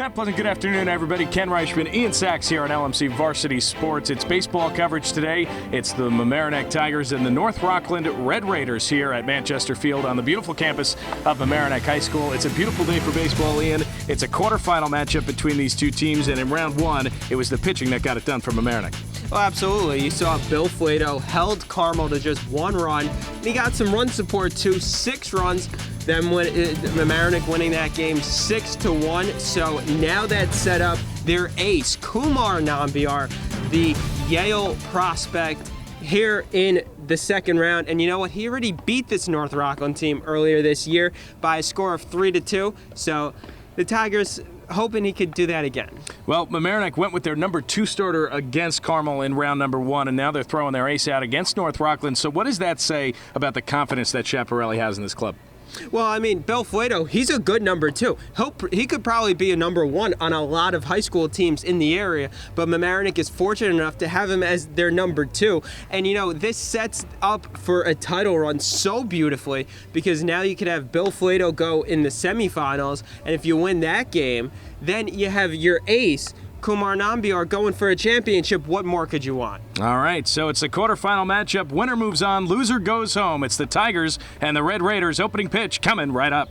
Pleasant good afternoon, everybody. Ken Reischmann, Ian Sachs here on LMC Varsity Sports. It's baseball coverage today. It's the Mamaroneck Tigers and the North Rockland Red Raiders here at Manchester Field on the beautiful campus of Mamaroneck High School. It's a beautiful day for baseball, Ian. It's a quarterfinal matchup between these two teams, and in round one, it was the pitching that got it done for Mamaroneck. Well, absolutely. You saw Bill Flato held Carmel to just 1 run, and he got some run support too, 6 runs. Then when Mamaroneck winning that game 6-1. So now that's set up their ace, Kumar Nambiar, the Yale prospect, here in the second round. And you know what? He already beat this North Rockland team earlier this year by a score of 3-2. So the Tigers hoping he could do that again. Well, Mamaroneck went with their number 2 starter against Carmel in round number 1, and now they're throwing their ace out against North Rockland. So what does that say about the confidence that Chiapparelli has in this club? Well, I mean, Bill Flato, he's a good number 2. He could probably be a number 1 on a lot of high school teams in the area, but Mamaroneck is fortunate enough to have him as their number 2. And, you know, this sets up for a title run so beautifully because now you could have Bill Flato go in the semifinals, and if you win that game, then you have your ace, Kumar Nambiar, going for a championship. What more could you want? All right, so it's a quarterfinal matchup. Winner moves on, loser goes home. It's the Tigers and the Red Raiders. Opening pitch coming right up.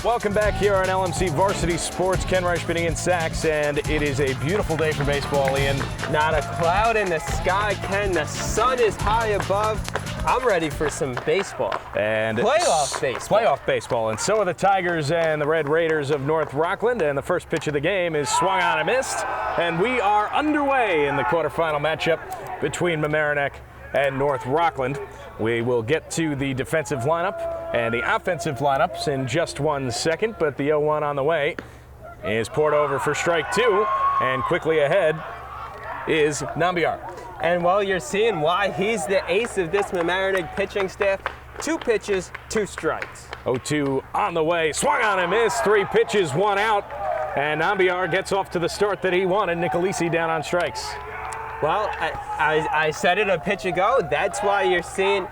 Welcome back here on LMC Varsity Sports. Ken Reischmann, Ian Sachs, and it is a beautiful day for baseball, Ian. Not a cloud in the sky, Ken. The sun is high above. I'm ready for some baseball. And playoff baseball. Playoff baseball. And so are the Tigers and the Red Raiders of North Rockland. And the first pitch of the game is swung on and missed. And we are underway in the quarterfinal matchup between Mamaroneck and North Rockland. We will get to the defensive lineup and the offensive lineups in just 1 second, but the 0-1 on the way is poured over for strike 2, and quickly ahead is Nambiar. And well, you're seeing why he's the ace of this Mamaroneck pitching staff. 2 pitches, 2 strikes. 0-2 on the way, swung on and missed, 3 pitches, 1 out, and Nambiar gets off to the start that he wanted. Nicolisi down on strikes. Well, I said it a pitch ago. That's why you're seeing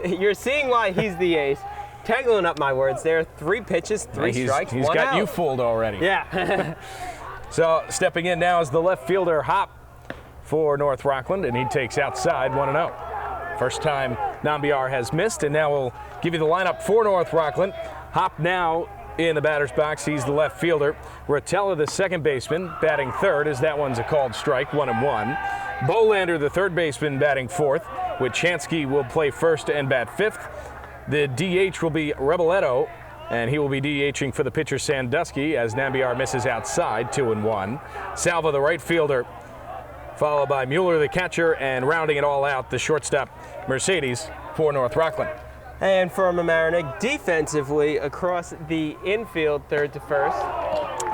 you're seeing why he's the ace. Tangling up my words there. 3 pitches, 3 strikes, 1 out. He's got you fooled already. Yeah. So stepping in now is the left fielder Hop for North Rockland, and he takes outside 1-0. First time Nambiar has missed, and now we'll give you the lineup for North Rockland. Hop now in the batter's box. He's the left fielder. Rotella, the second baseman, batting third, as that one's a called strike, 1-1. Bolander, the third baseman, batting fourth. Witchansky will play first and bat fifth. The DH will be Reboletto, and he will be DHing for the pitcher Sandusky as Nambiar misses outside, 2-1. Salva, the right fielder, followed by Mueller, the catcher, and rounding it all out, the shortstop Mercedes for North Rockland. And for Mamaroneck, defensively across the infield, third to first,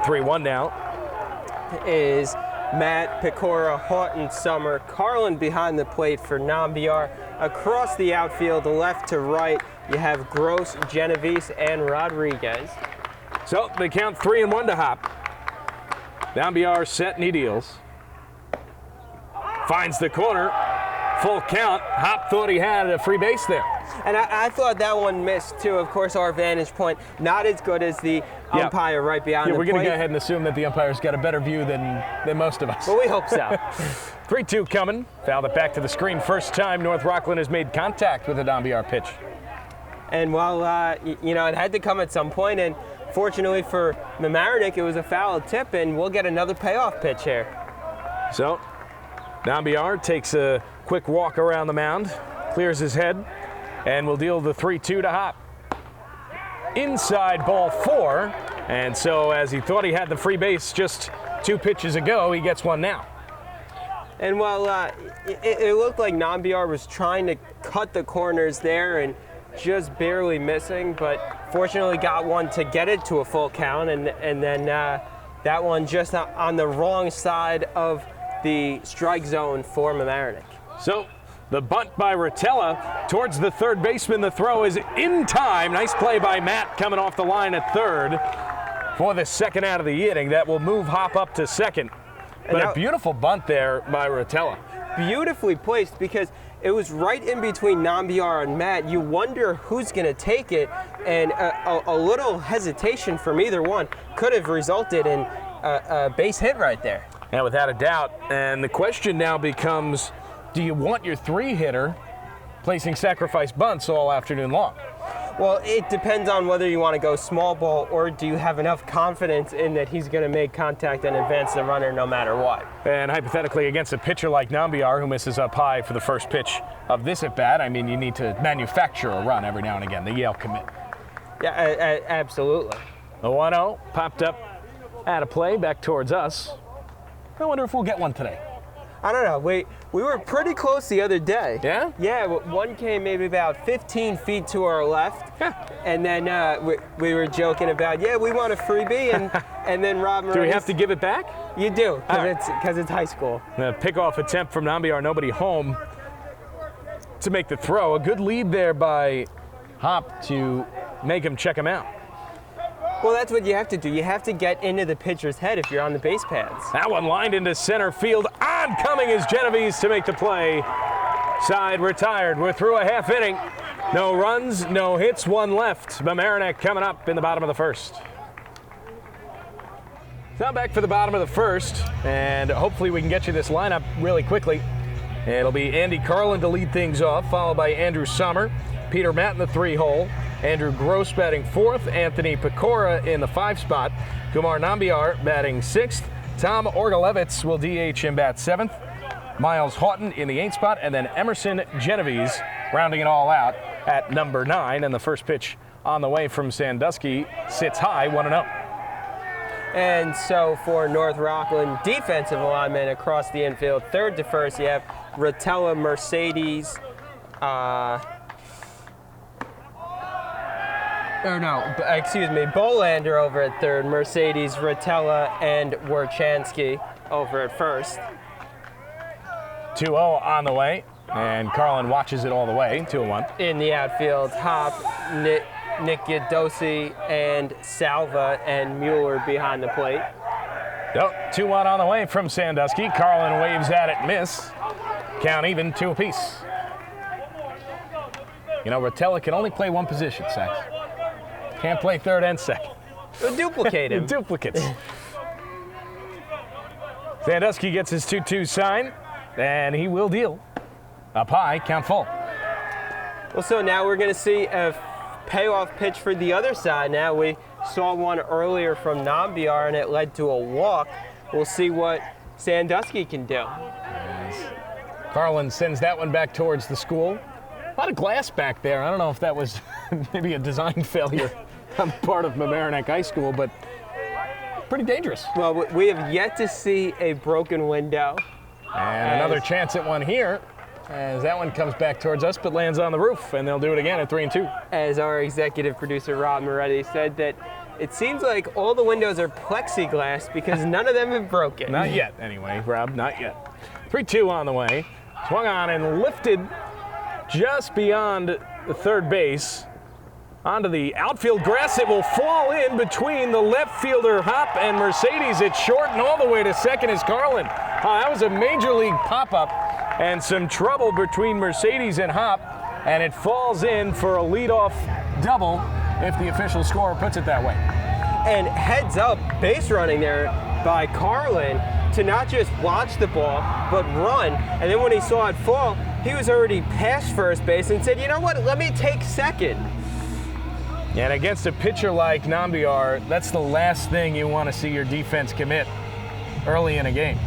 3-1 now, is Matt, Pecora, Houghton, Summer. Karlan behind the plate for Nambiar. Across the outfield, left to right, you have Gross, Genovese, and Rodriguez. So they count 3-1 to Hop. Nambiar set and he deals. Finds the corner. Full count. Hop thought he had a free base there. And I thought that one missed too. Of course, our vantage point not as good as the umpire right behind the plate. We're going to go ahead and assume that the umpire's got a better view than most of us. Well, we hope so. 3-2 coming. Fouled it back to the screen. First time North Rockland has made contact with a Nambiar pitch. And well, you know, it had to come at some point, and fortunately for Mamaroneck, it was a foul tip, and we'll get another payoff pitch here. So, Nambiar takes a quick walk around the mound, clears his head, and will deal the 3-2 to Hop. Inside ball 4, and so as he thought he had the free base just 2 pitches ago, he gets one now. And well, it looked like Nambiar was trying to cut the corners there and just barely missing, but fortunately got one to get it to a full count, and then That one just on the wrong side of the strike zone for Mamaroneck. So the bunt by Rotella towards the third baseman. The throw is in time. Nice play by Matt coming off the line at third for the second out of the inning. That will move Hop up to second. But a beautiful bunt there by Rotella. Beautifully placed because it was right in between Nambiar and Matt. You wonder who's going to take it, and a little hesitation from either one could have resulted in a base hit right there. And without a doubt. And the question now becomes, do you want your three-hitter placing sacrifice bunts all afternoon long? Well, it depends on whether you want to go small ball or do you have enough confidence in that he's going to make contact and advance the runner no matter what. And hypothetically, against a pitcher like Nambiar, who misses up high for the first pitch of this at-bat, I mean, you need to manufacture a run every now and again, the Yale commit. Yeah, absolutely. The 1-0 popped up out of play back towards us. I wonder if we'll get one today. I don't know. We were pretty close the other day. Yeah? Yeah, one came maybe about 15 feet to our left. And then we were joking about, yeah, we want a freebie. And then Rob Moretti. Do we have to give it back? You do, because it's high school. A pickoff attempt from Nambiar, nobody home to make the throw. A good lead there by Hop to make him check him out. Well, that's what you have to do. You have to get into the pitcher's head if you're on the base pads. That one lined into center field. Oncoming is Genovese to make the play. Side retired. We're through a half inning. No runs, no hits, one left. Mamaroneck coming up in the bottom of the first. Now back for the bottom of the first, and hopefully we can get you this lineup really quickly. It'll be Andy Karlan to lead things off, followed by Andrew Sommer, Peter Matt in the 3-hole, Andrew Gross batting 4th, Anthony Pecora in the 5 spot, Kumar Nambiar batting 6th, Tom Orgalevitz will DH and bat 7th, Miles Houghton in the 8th spot, and then Emerson Genovese rounding it all out at number 9. And the first pitch on the way from Sandusky sits high, 1-0. And so for North Rockland, defensive alignment across the infield, third to first, you have Rotella, Mercedes, Bolander over at third, Mercedes, Rotella, and Werchansky over at first. 2-0 on the way, and Karlan watches it all the way, 2-1. In the outfield, Hop, Nick Yadosi, and Salva, and Mueller behind the plate. 2-1 on the way from Sandusky. Karlan waves at it, miss. Count even, 2 apiece. You know, Rotella can only play one position, Sax. Can't play third and second. We'll duplicate him. Duplicates. Sandusky gets his 2-2 sign, and he will deal. Up high, count full. Well, so now we're going to see a payoff pitch for the other side. Now we saw one earlier from Nambiar, and it led to a walk. We'll see what Sandusky can do. Karlan sends that one back towards the school. A lot of glass back there. I don't know if that was maybe a design failure on the part of Mamaroneck High School, but pretty dangerous. Well, we have yet to see a broken window. And another chance at one here, as that one comes back towards us but lands on the roof, and they'll do it again at 3-2. As our executive producer, Rob Moretti, said that it seems like all the windows are plexiglass because none of them have broken. Not yet, anyway, Rob, not yet. 3-2 on the way. Swung on and lifted just beyond the third base onto the outfield grass. It will fall in between the left fielder Hop and Mercedes. It's short, and all the way to second is Karlan. That was a major league pop-up and some trouble between Mercedes and Hop, and it falls in for a leadoff double if the official scorer puts it that way. And heads up base running there by Karlan to not just watch the ball, but run. And then when he saw it fall, he was already past first base and said, you know what, let me take second. And against a pitcher like Nambiar, that's the last thing you want to see your defense commit early in a game.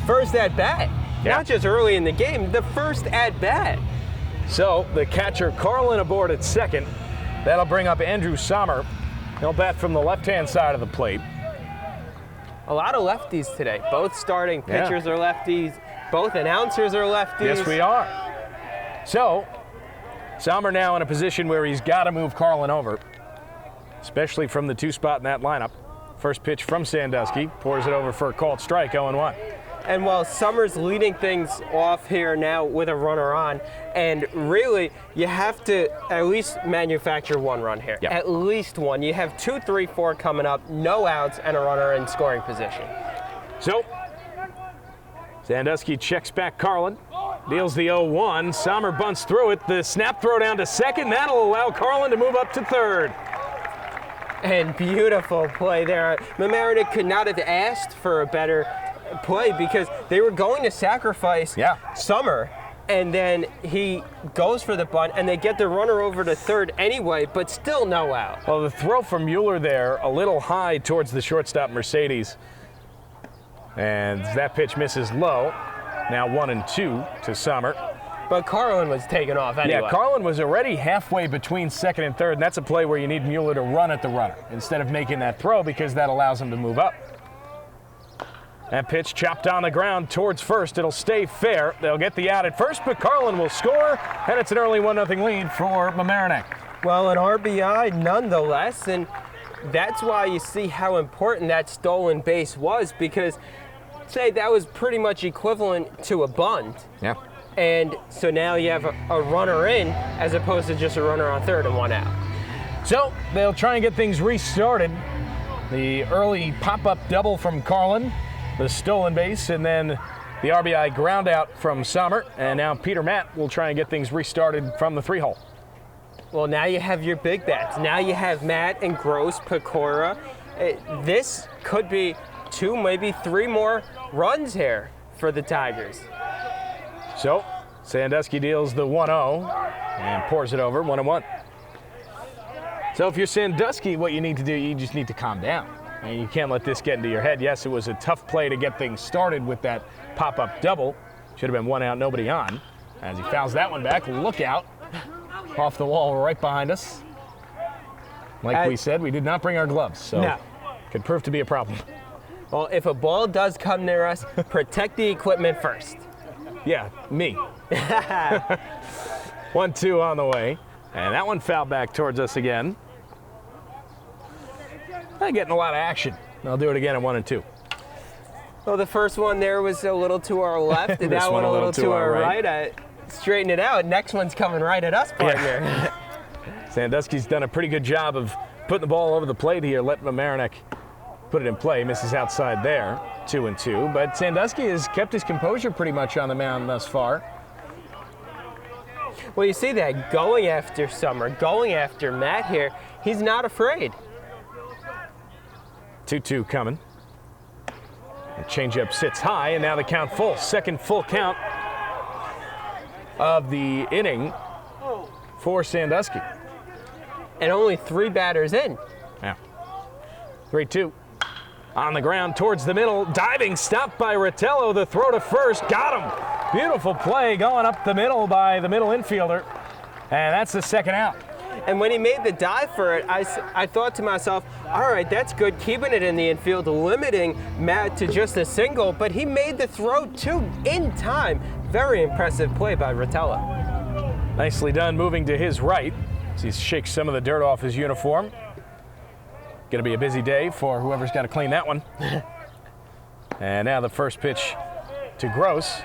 First at bat, not just early in the game, the first at bat. So the catcher Karlan aboard at second. That'll bring up Andrew Sommer. He'll bat from the left-hand side of the plate. A lot of lefties today. Both starting pitchers are lefties. Both announcers are lefties. Yes, we are. So, Sommer now in a position where he's got to move Karlan over, especially from the 2 spot in that lineup. First pitch from Sandusky, pours it over for a called strike, 0-1. And while Summers leading things off here now with a runner on, and really you have to at least manufacture one run here. Yep. At least one. You have 2, 3, 4 coming up, no outs, and a runner in scoring position. So, Sandusky checks back Karlan, deals the 0-1. Sommer bunts through it. The snap throw down to second. That'll allow Karlan to move up to third. And beautiful play there. Mamaroneck could not have asked for a better play because they were going to sacrifice Sommer, and then he goes for the bunt, and they get the runner over to third anyway, but still no out. Well, the throw from Mueller there, a little high towards the shortstop Mercedes, and that pitch misses low. Now 1-2 to Sommer. But Karlan was taken off anyway. Yeah, Karlan was already halfway between second and third, and that's a play where you need Mueller to run at the runner instead of making that throw because that allows him to move up. That pitch chopped on the ground towards first. It'll stay fair. They'll get the out at first, but Karlan will score, and it's an early 1-0 lead for Mamaroneck. Well, an RBI nonetheless, and that's why you see how important that stolen base was, because say that was pretty much equivalent to a bunt. Yeah. And so now you have a runner in as opposed to just a runner on third and one out. So they'll try and get things restarted. The early pop-up double from Karlan, the stolen base, and then the RBI ground out from Sommer. And now Peter Matt will try and get things restarted from the 3-hole. Well, now you have your big bats. Now you have Matt and Gross, Pecora. This could be 2, maybe 3 more runs here for the Tigers. So, Sandusky deals the 1-0 and pours it over, 1-1. So if you're Sandusky, what you need to do, you just need to calm down. And you can't let this get into your head. Yes, it was a tough play to get things started with that pop-up double. Should have been 1 out, nobody on. As he fouls that one back, look out. Off the wall right behind us. Like we said, we did not bring our gloves, so no. Could prove to be a problem. Well, if a ball does come near us, protect the equipment first. Yeah, me. 1-2 on the way. And that one fouled back towards us again. Not getting a lot of action. I'll do it again at 1-2. Well, the first one there was a little to our left, and that one a little to our right. Straighten it out. Next one's coming right at us, partner. Yeah. Sandusky's done a pretty good job of putting the ball over the plate here, letting Mamaroneck put it in play. Misses outside there, 2-2. But Sandusky has kept his composure pretty much on the mound thus far. Well, you see that going after Sommer, going after Matt here. He's not afraid. 2-2 coming. The changeup sits high, and now the count full. Second full count of the inning for Sandusky. And only 3 batters in. Yeah. 3-2. On the ground towards the middle. Diving stop by Rotello. The throw to first. Got him. Beautiful play going up the middle by the middle infielder. And that's the second out. And when he made the dive for it, I thought to myself, all right, that's good, keeping it in the infield, limiting Matt to just a single, but he made the throw too in time. Very impressive play by Rotello. Nicely done, moving to his right as he shakes some of the dirt off his uniform. Gonna be a busy day for whoever's got to clean that one. And now the first pitch to Gross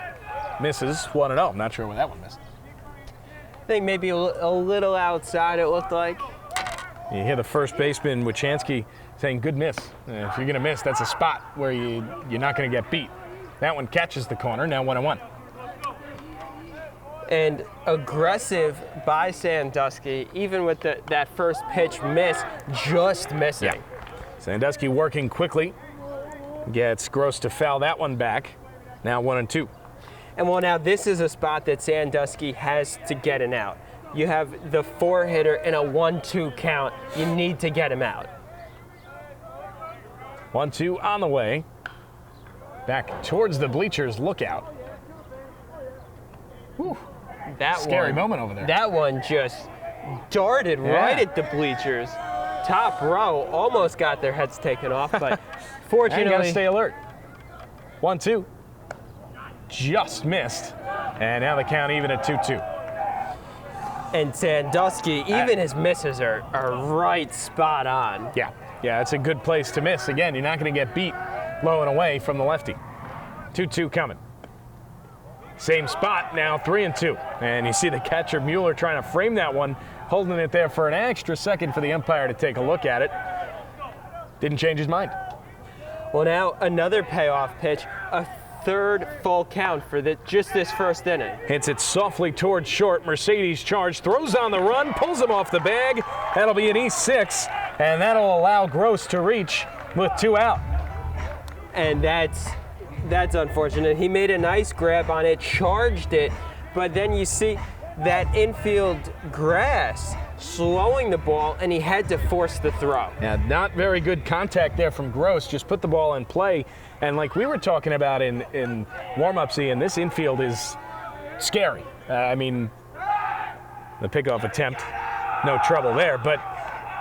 misses 1-0. I'm not sure where that one missed. I think maybe a little outside, it looked like. You hear the first baseman, Wachanski, saying, good miss. If you're going to miss, that's a spot where you're not going to get beat. That one catches the corner, now 1-1. And aggressive by Sandusky, even with that first pitch miss, just missing. Yeah. Sandusky working quickly. Gets Gross to foul that one back. Now 1-2. And well, now this is a spot that Sandusky has to get an out. You have the 4-hitter in a 1-2 count. You need to get him out. 1-2 on the way. Back towards the bleachers, lookout. Whew. That Scary one, moment over there. That one just darted right at the bleachers. Top row almost got their heads taken off, but fortunately, you gotta stay alert. 1-2. Just missed, and now the count even at 2-2. And Sandusky, even his misses are right spot on. Yeah, Yeah, it's a good place to miss. Again, you're not going to get beat low and away from the lefty. 2-2 coming. Same spot now, 3-2. And you see the catcher, Mueller, trying to frame that one, holding it there for an extra second for the umpire to take a look at it. Didn't change his mind. Well, now another payoff pitch, a third full count for just this first inning. Hits it softly towards short. Mercedes charge, throws on the run, pulls him off the bag. That'll be an E6, and that'll allow Gross to reach with 2 out. And that's unfortunate. He made a nice grab on it, charged it, but then you see that infield grass slowing the ball, and he had to force the throw. Yeah, not very good contact there from Gross. Just put the ball in play. And like we were talking about in warm-ups, Ian, this infield is scary. I mean, the pickoff attempt, no trouble there, but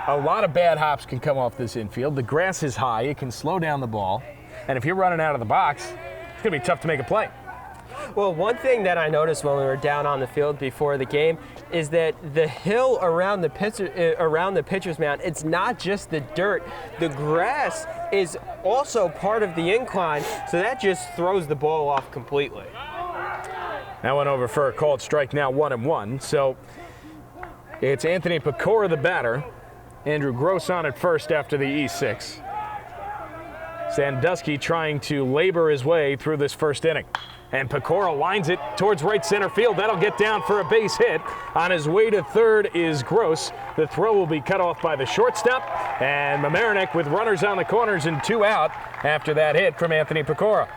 a lot of bad hops can come off this infield. The grass is high. It can slow down the ball. And if you're running out of the box, it's going to be tough to make a play. Well, one thing that I noticed when we were down on the field before the game is that the hill around the pitcher's mound, it's not just the dirt. The grass is also part of the incline, so that just throws the ball off completely. That went over for a called strike, now 1-1. So it's Anthony Pecora, the batter. Andrew Gross on at first after the E6. Sandusky trying to labor his way through this first inning. And Pecora lines it towards right center field. That'll get down for a base hit. On his way to third is Gross. The throw will be cut off by the shortstop. And Mamaroneck with runners on the corners and 2 out after that hit from Anthony Pecora.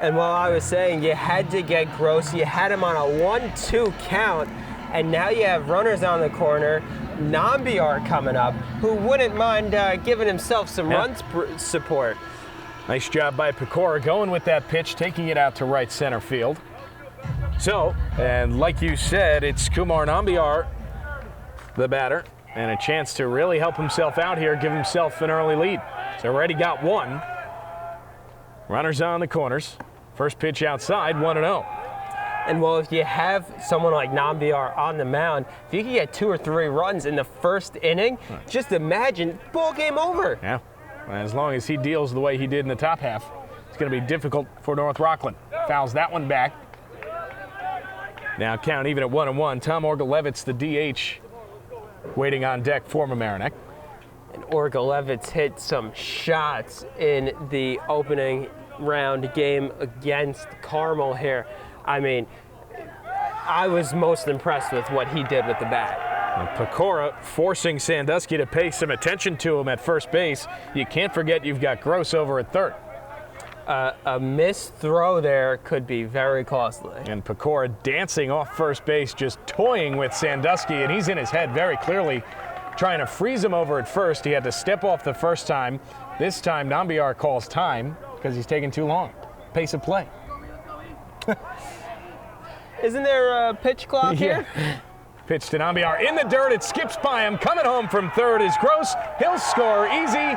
And while I was saying you had to get Gross, you had him on a 1-2 count. And now you have runners on the corner. Nambiar coming up, who wouldn't mind giving himself some run support. Nice job by Pecora going with that pitch, taking it out to right center field. So, and like you said, it's Kumar Nambiar, the batter, and a chance to really help himself out here, give himself an early lead. He's already got 1. Runners on the corners. First pitch outside, 1-0. And well, if you have someone like Nambiar on the mound, if you can get 2 or 3 runs in the first inning, just imagine, ball game over. Yeah. As long as he deals the way he did in the top half, it's going to be difficult for North Rockland. Fouls that one back. Now count even at 1-1. Tom Orgalevitz, the DH, waiting on deck for Mamaroneck. And Orgalevitz hit some shots in the opening round game against Carmel here. I mean, I was most impressed with what he did with the bat. And Pecora forcing Sandusky to pay some attention to him at first base. You can't forget you've got Gross over at third. A missed throw there could be very costly. And Pecora dancing off first base, just toying with Sandusky, and he's in his head very clearly, trying to freeze him over at first. He had to step off the first time. This time, Nambiar calls time because he's taking too long. Pace of play. Isn't there a pitch clock here? Pitch to Nambiar in the dirt. It skips by him. Coming home from third is Gross. He'll score easy.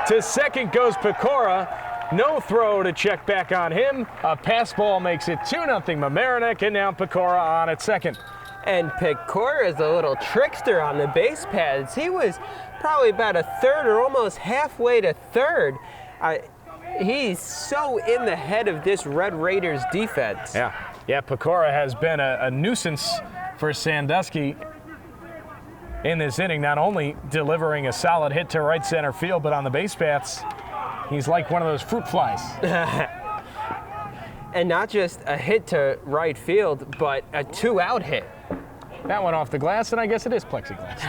To second goes Pecora. No throw to check back on him. A pass ball makes it 2-0 Mamaroneck, and now Pecora on at second. And Pecora is a little trickster on the base paths. He was probably about a third or almost halfway to third. He's so in the head of this Red Raiders defense. Yeah, Pecora has been a nuisance for Sandusky in this inning, not only delivering a solid hit to right center field, but on the base paths, he's like one of those fruit flies. And not just a hit to right field, but a 2-out hit. That went off the glass, and I guess it is plexiglass.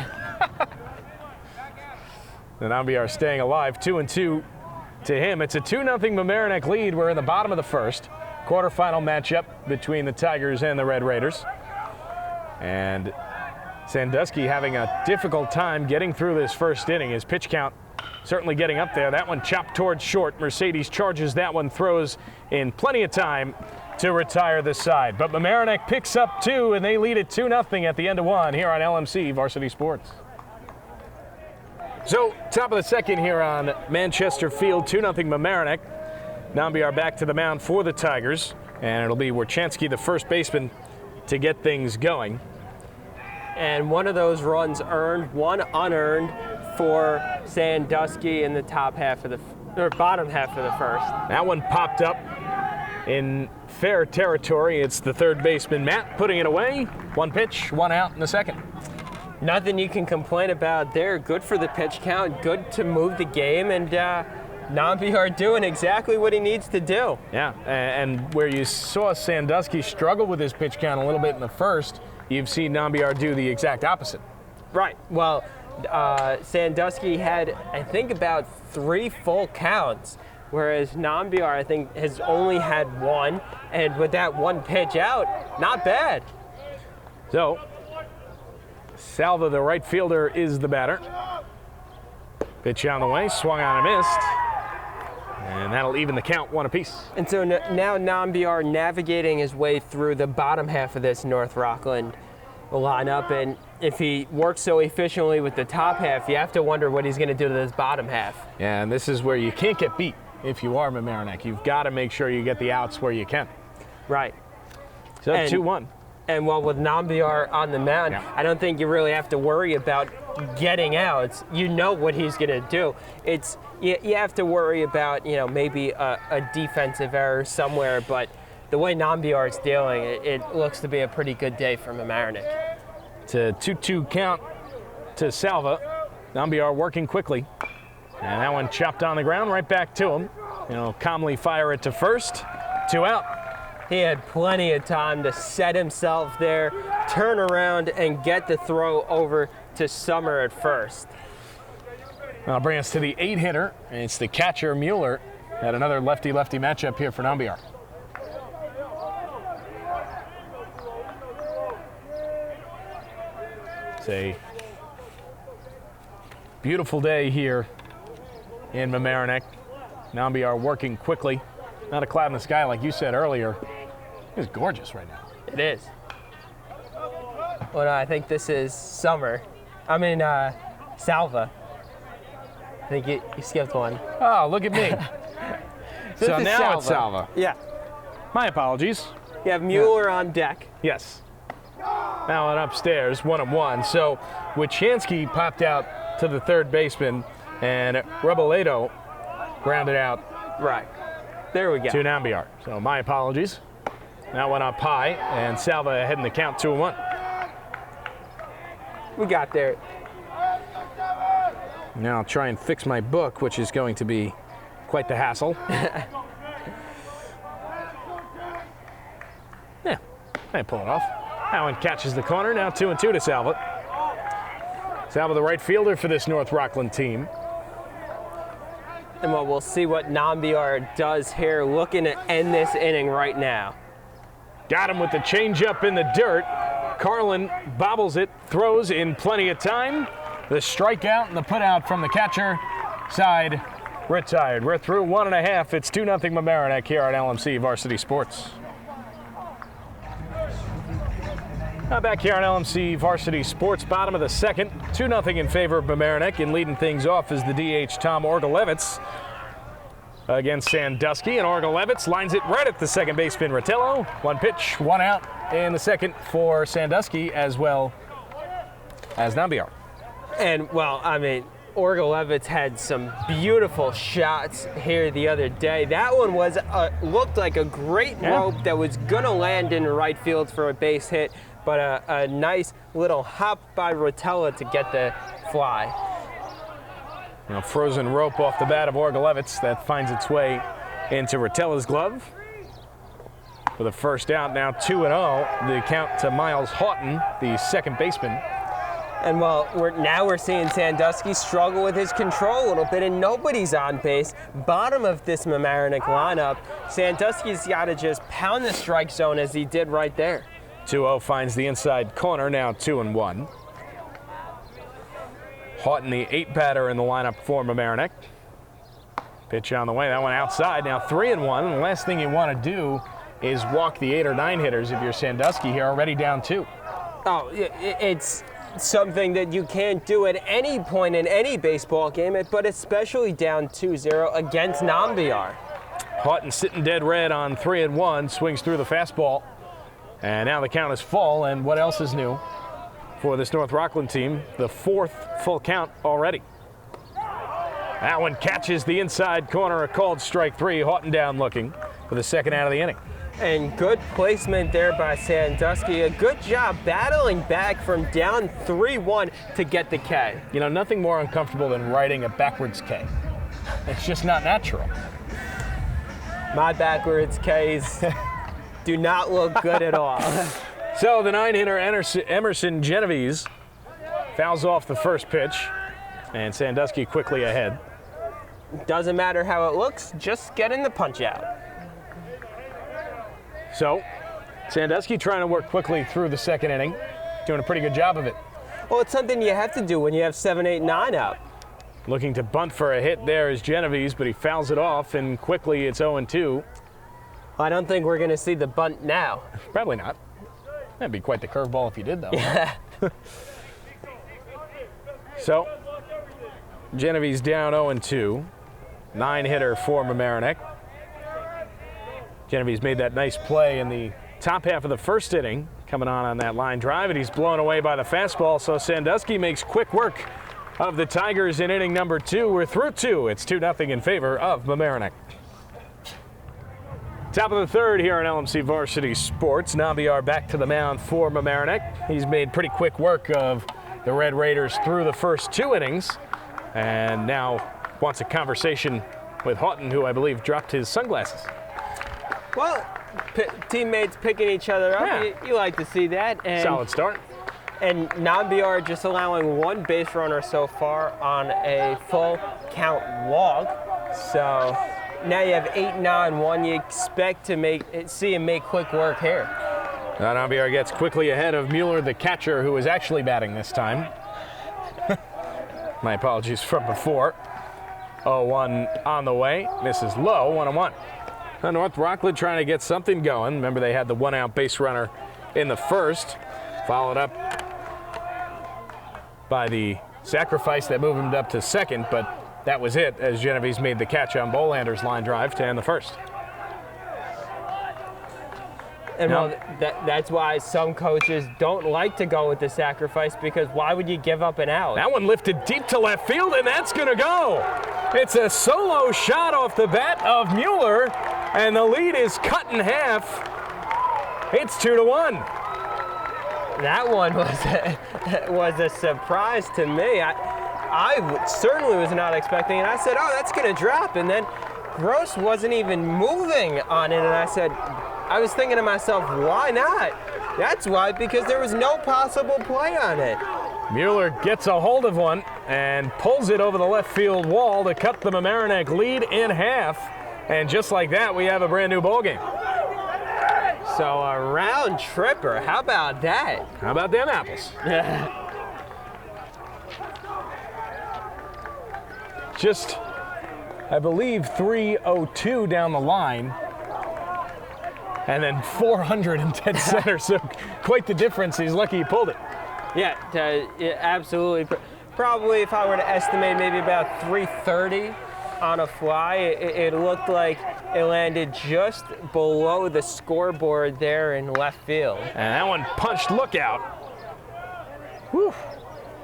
The Nambiar staying alive, 2-2 to him. It's a 2-0 Mamaroneck lead. We're in the bottom of the first. Quarterfinal matchup between the Tigers and the Red Raiders. And Sandusky having a difficult time getting through this first inning. His pitch count certainly getting up there. That one chopped towards short. Mercedes charges that one, throws in plenty of time to retire the side. But Mamaroneck picks up 2, and they lead it 2-0 at the end of 1 here on LMC Varsity Sports. So, top of the second here on Manchester Field, 2-0 Mamaroneck. Nambiar back to the mound for the Tigers, and it'll be Warchansky, the first baseman, to get things going. And one of those runs earned, one unearned. for Sandusky in the top half of or bottom half of the first. That one popped up in fair territory. It's the third baseman, Matt, putting it away. One pitch, one out in the second. Nothing you can complain about there. Good for the pitch count, good to move the game, and Nambiar doing exactly what he needs to do. Yeah, and where you saw Sandusky struggle with his pitch count a little bit in the first, you've seen Nambiar do the exact opposite. Right. Well, Sandusky had, I think, about 3 full counts, whereas Nambiar, I think, has only had 1, and with that 1 pitch out, not bad. So, Salva, the right fielder, is the batter. Pitch on the way, swung on and missed. And that'll even the count, 1 apiece. And so now Nambiar navigating his way through the bottom half of this North Rockland lineup, and if he works so efficiently with the top half, you have to wonder what he's going to do to this bottom half. Yeah, and this is where you can't get beat if you are Mamaroneck. You've got to make sure you get the outs where you can. Right. So 2-1. And while with Nambiar on the mound, yeah, I don't think you really have to worry about getting outs. You know what he's going to do. It's you have to worry about, maybe a defensive error somewhere, but the way Nambiar is dealing, it looks to be a pretty good day for Mamaroneck. It's a 2-2 count to Salva. Nambiar working quickly. And that one chopped on the ground, right back to him. Calmly fire it to first. 2 out. He had plenty of time to set himself there, turn around, and get the throw over to Summer at first. That'll bring us to the 8-hitter, and it's the catcher, Mueller, at another lefty-lefty matchup here for Nambiar. It's a beautiful day here in Mamaroneck. Nambiar working quickly. Not a cloud in the sky like you said earlier. It's gorgeous right now. It is. Well, no, I think this is Salva. I think you skipped one. Oh, look at me. So now Salva. it's Salva. Yeah. My apologies. You have Mueller on deck. Yes. Now and upstairs, 1-1. So Wichanski popped out to the third baseman, and Robledo grounded out. Right. There we go. To Nambiar. So my apologies. That went up high, and Salva ahead in the count, 2-1. We got there. Now I'll try and fix my book, which is going to be quite the hassle. Yeah, I pull it off. That one catches the corner. Now 2-2 to Salva. Salva, the right fielder for this North Rockland team. And we'll see what Nambiar does here, looking to end this inning right now. Got him with the changeup in the dirt. Karlan bobbles it, throws in plenty of time. The strikeout and the putout from the catcher side retired. We're through 1.5. It's 2-0 Mamaroneck here on LMC Varsity Sports. Now back here on LMC Varsity Sports, bottom of the second. 2-0 in favor of Mamaroneck, and leading things off is the DH Tom Orgalevitz against Sandusky, and Orgalevitz lines it right at the second baseman Rotello. 1 pitch, 1 out in the second for Sandusky, as well as Nambiar. And, Orgalevitz had some beautiful shots here the other day. That one was looked like a great rope that was going to land in right field for a base hit, but a nice little hop by Rotella to get the fly. Frozen rope off the bat of Orgalevitz that finds its way into Rotella's glove. For the first out, now 2-0. The count to Miles Houghton, the second baseman. And we're seeing Sandusky struggle with his control a little bit, and nobody's on base. Bottom of this Mamaroneck lineup, Sandusky's got to just pound the strike zone as he did right there. 2-0 finds the inside corner, now 2-1. Houghton, the 8-batter in the lineup for Mamaroneck. Pitch on the way, that one outside, now 3-1. And the last thing you want to do is walk the 8 or 9 hitters if you're Sandusky here, already down 2. Oh, it's something that you can't do at any point in any baseball game, but especially down 2-0 against Nambiar. Houghton sitting dead red on 3-1, swings through the fastball. And now the count is full, and what else is new for this North Rockland team? The 4th full count already. That one catches the inside corner, a called strike 3. Houghton down looking for the second out of the inning. And good placement there by Sandusky. A good job battling back from down 3-1 to get the K. You know, nothing more uncomfortable than writing a backwards K. It's just not natural. My backwards Ks do not look good at all. So the 9-hitter Emerson Genovese fouls off the first pitch, and Sandusky quickly ahead. Doesn't matter how it looks, just get in the punch out. So Sandusky trying to work quickly through the second inning, doing a pretty good job of it. Well, it's something you have to do when you have 7, 8, 9 out. Looking to bunt for a hit there is Genovese, but he fouls it off, and quickly it's 0-2. I don't think we're going to see the bunt now. Probably not. That'd be quite the curveball if you did, though. Yeah. So, Genovese down 0-2. 9-hitter for Mamaroneck. Genovese made that nice play in the top half of the first inning, coming on that line drive, and he's blown away by the fastball, so Sandusky makes quick work of the Tigers in inning number 2. We're through 2. It's 2-0 in favor of Mamaroneck. Top of the third here on LMC Varsity Sports. Nambiar back to the mound for Mamaroneck. He's made pretty quick work of the Red Raiders through the first 2 innings, and now wants a conversation with Houghton, who I believe dropped his sunglasses. Well, teammates picking each other up, Yeah. you like to see that. And Solid start. And Nambiar just allowing 1 base runner so far on a full count walk. So now you have 8-9-1. You expect to see him make quick work here. Now Nambiar gets quickly ahead of Mueller, the catcher, who is actually batting this time. My apologies from before. 0-1 on the way. This is low, 1-1. Now North Rockland trying to get something going. Remember, they had the 1-out base runner in the first, followed up by the sacrifice that moved him up to second, but that was it as Genovese made the catch on Bolander's line drive to end the first. And well, that's why some coaches don't like to go with the sacrifice, because why would you give up an out? That one lifted deep to left field, and that's going to go. It's a solo shot off the bat of Mueller, and the lead is cut in half. It's 2-1. That one was a surprise to me. I certainly was not expecting it. I said, oh, that's going to drop. And then Gross wasn't even moving on it. And I was thinking to myself, why not? That's why, because there was no possible play on it. Mueller gets a hold of one and pulls it over the left field wall to cut the Mamaroneck lead in half. And just like that, we have a brand new ball game. So a round tripper, how about that? How about them apples? Just, I believe, 302 down the line, and then 400 in dead center. So quite the difference. He's lucky he pulled it. Yeah, absolutely. Probably, if I were to estimate, maybe about 330 on a fly. It looked like it landed just below the scoreboard there in left field. And that one punched lookout. Whew.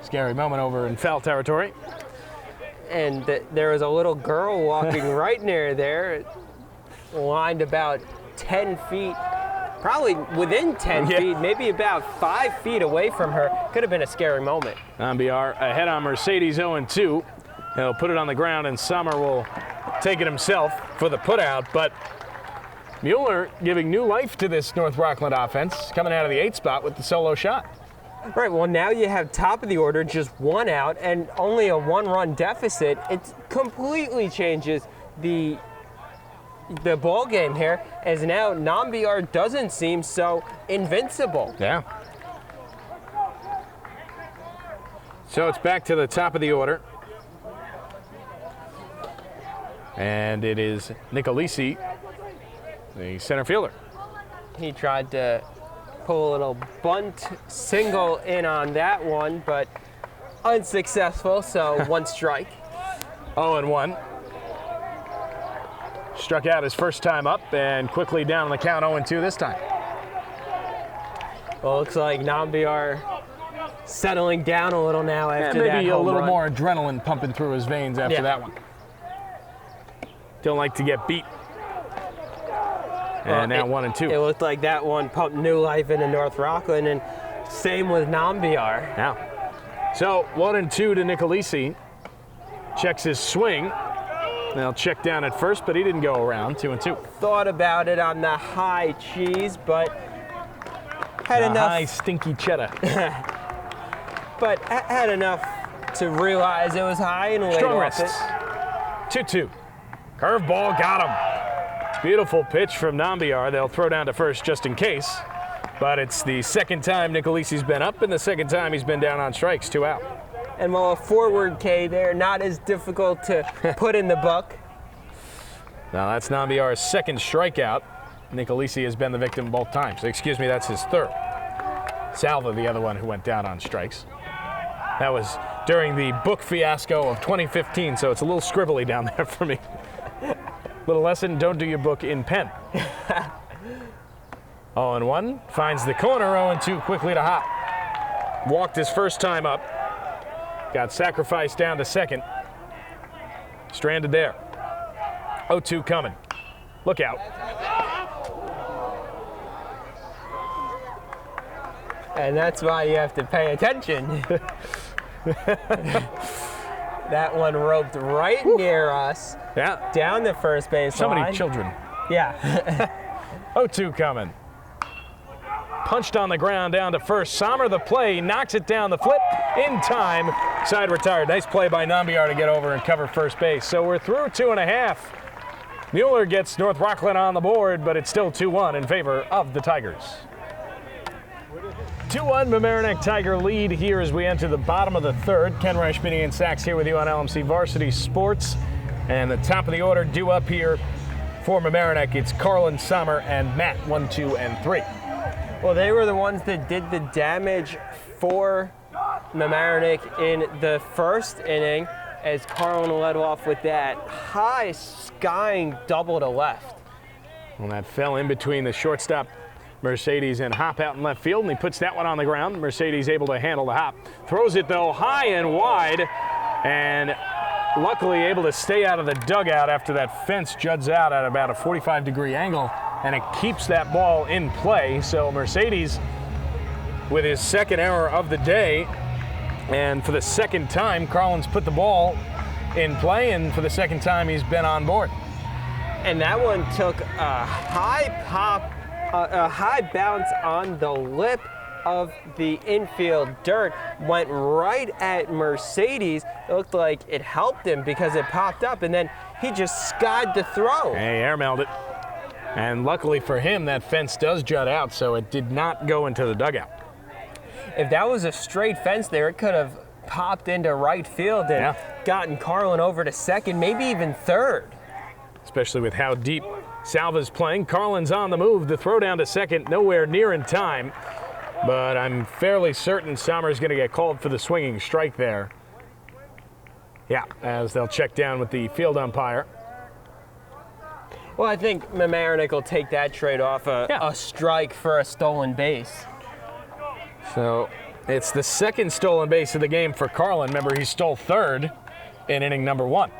Scary moment over in foul territory. And there was a little girl walking right near there, lined about 10 feet, probably within 10 feet, maybe about 5 feet away from her. Could have been a scary moment. Nambiar ahead on Mercedes 0-2. He'll put it on the ground, and Sommer will take it himself for the putout. But Mueller giving new life to this North Rockland offense, coming out of the 8th spot with the solo shot. Right, well, now you have top of the order, just 1 out, and only a 1-run deficit. It completely changes the ball game here, as now Nambiar doesn't seem so invincible. Yeah. So it's back to the top of the order. And it is Nicolisi, the center fielder. He tried to pull a little bunt single in on that one, but unsuccessful, so 1 strike. 0-1. Struck out his first time up and quickly down on the count, 0-2 this time. Well, looks like Nambiar settling down a little now after that maybe a home little run. more adrenaline pumping through his veins after that one. don't like to get beat. And now 1-2. It looked like that one pumped new life into North Rockland, and same with Nambiar. Now, so 1-2 to Nicholisi. Checks his swing. They'll check down at first, but he didn't go around. 2-2. Thought about it on the high cheese, but had enough. High stinky cheddar. But had enough to realize it was high and laid Strong off wrists. 2-2. Curveball got him. Beautiful pitch from Nambiar. They'll throw down to first just in case. But it's the second time Nicholisi's been up and the second time he's been down on strikes. 2 out. And while a forward K there, not as difficult to put in the book. Now that's Nambiar's second strikeout. Nicholisi has been the victim both times. Excuse me, that's his third. Salva, the other one who went down on strikes. That was during the book fiasco of 2015, so it's a little scribbly down there for me. Little lesson, don't do your book in pen. 0-1, finds the corner, 0-2 quickly to Hop. Walked his first time up. Got sacrificed down to second. Stranded there. 0-2 coming. Look out. And that's why you have to pay attention. That one roped right near us. Yeah. Down the first base So line. many children. Yeah. 0-2 coming. Punched on the ground down to first. Sommer the play, knocks it down the flip in time. Side retired. Nice play by Nambiar to get over and cover first base. So we're through 2.5. Mueller gets North Rockland on the board, but it's still 2-1 in favor of the Tigers. 2-1 Mamaroneck Tiger lead here as we enter the bottom of the third. Ken Reischmann and Sachs here with you on LMC Varsity Sports. And the top of the order due up here for Mamaroneck. It's Karlan, Sommer, and Matt, 1, 2, and 3. Well, they were the ones that did the damage for Mamaroneck in the first inning, as Karlan led off with that high skying double to left. Well, that fell in between the shortstop Mercedes and Hop out in left field, and he puts that one on the ground. Mercedes able to handle the Hop. Throws it, though, high and wide, and luckily able to stay out of the dugout after that fence juts out at about a 45-degree angle, and it keeps that ball in play. So Mercedes with his second error of the day, and for the second time, Karlan's put the ball in play, and for the second time, he's been on board. And that one took a high pop, a high bounce on the lip of the infield dirt, went right at Mercedes. It looked like it helped him because it popped up, and then he just skied the throw. Hey, airmailed it. And luckily for him, that fence does jut out, so it did not go into the dugout. If that was a straight fence there, it could have popped into right field and gotten Karlan over to second, maybe even third. Especially with how deep Salva's playing. Karlan's on the move. The throw down to second, nowhere near in time. But I'm fairly certain Sommer's going to get called for the swinging strike there. Yeah, as they'll check down with the field umpire. Well, I think Mamaroneck will take that trade off, a strike for a stolen base. So it's the second stolen base of the game for Karlan. Remember, he stole third in inning number 1.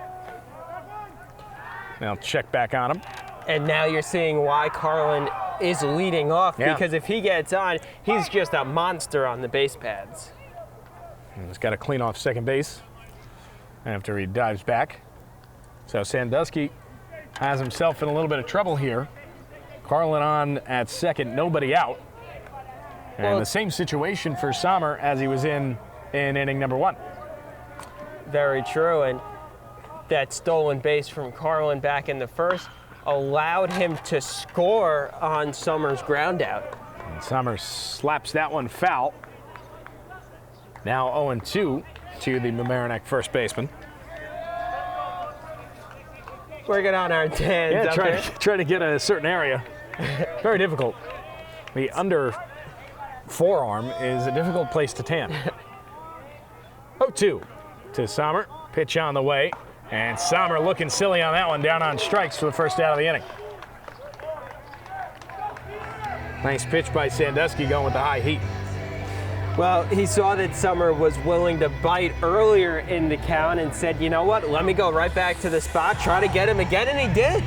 Now check back on him. And now you're seeing why Karlan is leading off, because if he gets on, he's just a monster on the base pads. And he's got to clean off second base after he dives back. So Sandusky has himself in a little bit of trouble here. Karlan on at second, nobody out. And the same situation for Sommer as he was in inning number 1. Very true, and that stolen base from Karlan back in the first allowed him to score on Sommer's ground out. And Sommer slaps that one foul. Now 0-2 to the Mamaroneck first baseman. Working on our tans. Yeah, trying to get a certain area. Very difficult. The under forearm is a difficult place to tan. 0-2 to Sommer. Pitch on the way. And Sommer looking silly on that one, down on strikes for the first out of the inning. Nice pitch by Sandusky going with the high heat. Well, he saw that Summer was willing to bite earlier in the count and said, you know what, let me go right back to the spot, try to get him again, and he did.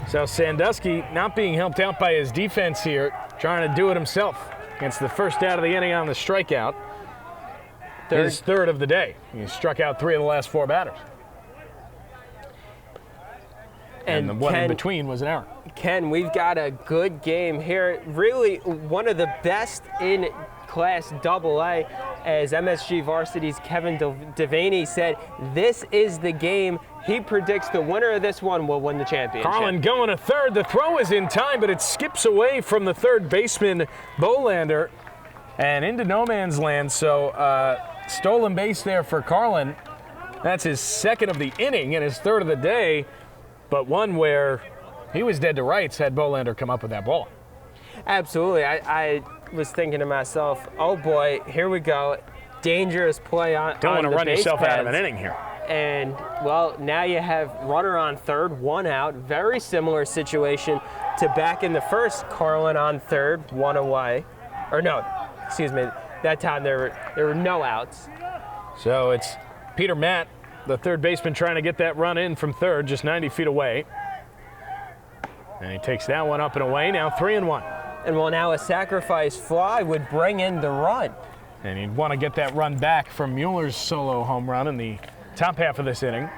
So Sandusky not being helped out by his defense here, trying to do it himself against the first out of the inning on the strikeout. His third of the day. He struck out 3 of the last 4 batters. And the one in between was an error. Ken, we've got a good game here. Really one of the best in Class AA. As MSG Varsity's Kevin Devaney said, this is the game. He predicts the winner of this one will win the championship. Karlan going to third. The throw is in time, but it skips away from the third baseman, Bolander, and into no man's land. So stolen base there for Karlan. That's his second of the inning and his third of the day, but one where he was dead to rights had Bolander come up with that ball. Absolutely. I was thinking to myself, oh boy, here we go. Dangerous play on Don't want to run yourself pads. out of an inning here. And, well, now you have runner on third, 1 out. Very similar situation to back in the first. Karlan on third, 1 away. Or no, excuse me. That time there were no outs. So it's Peter Matt, the third baseman, trying to get that run in from third, just 90 feet away. And he takes that one up and away, now 3-1. And well, now a sacrifice fly would bring in the run. And he'd want to get that run back from Mueller's solo home run in the top half of this inning.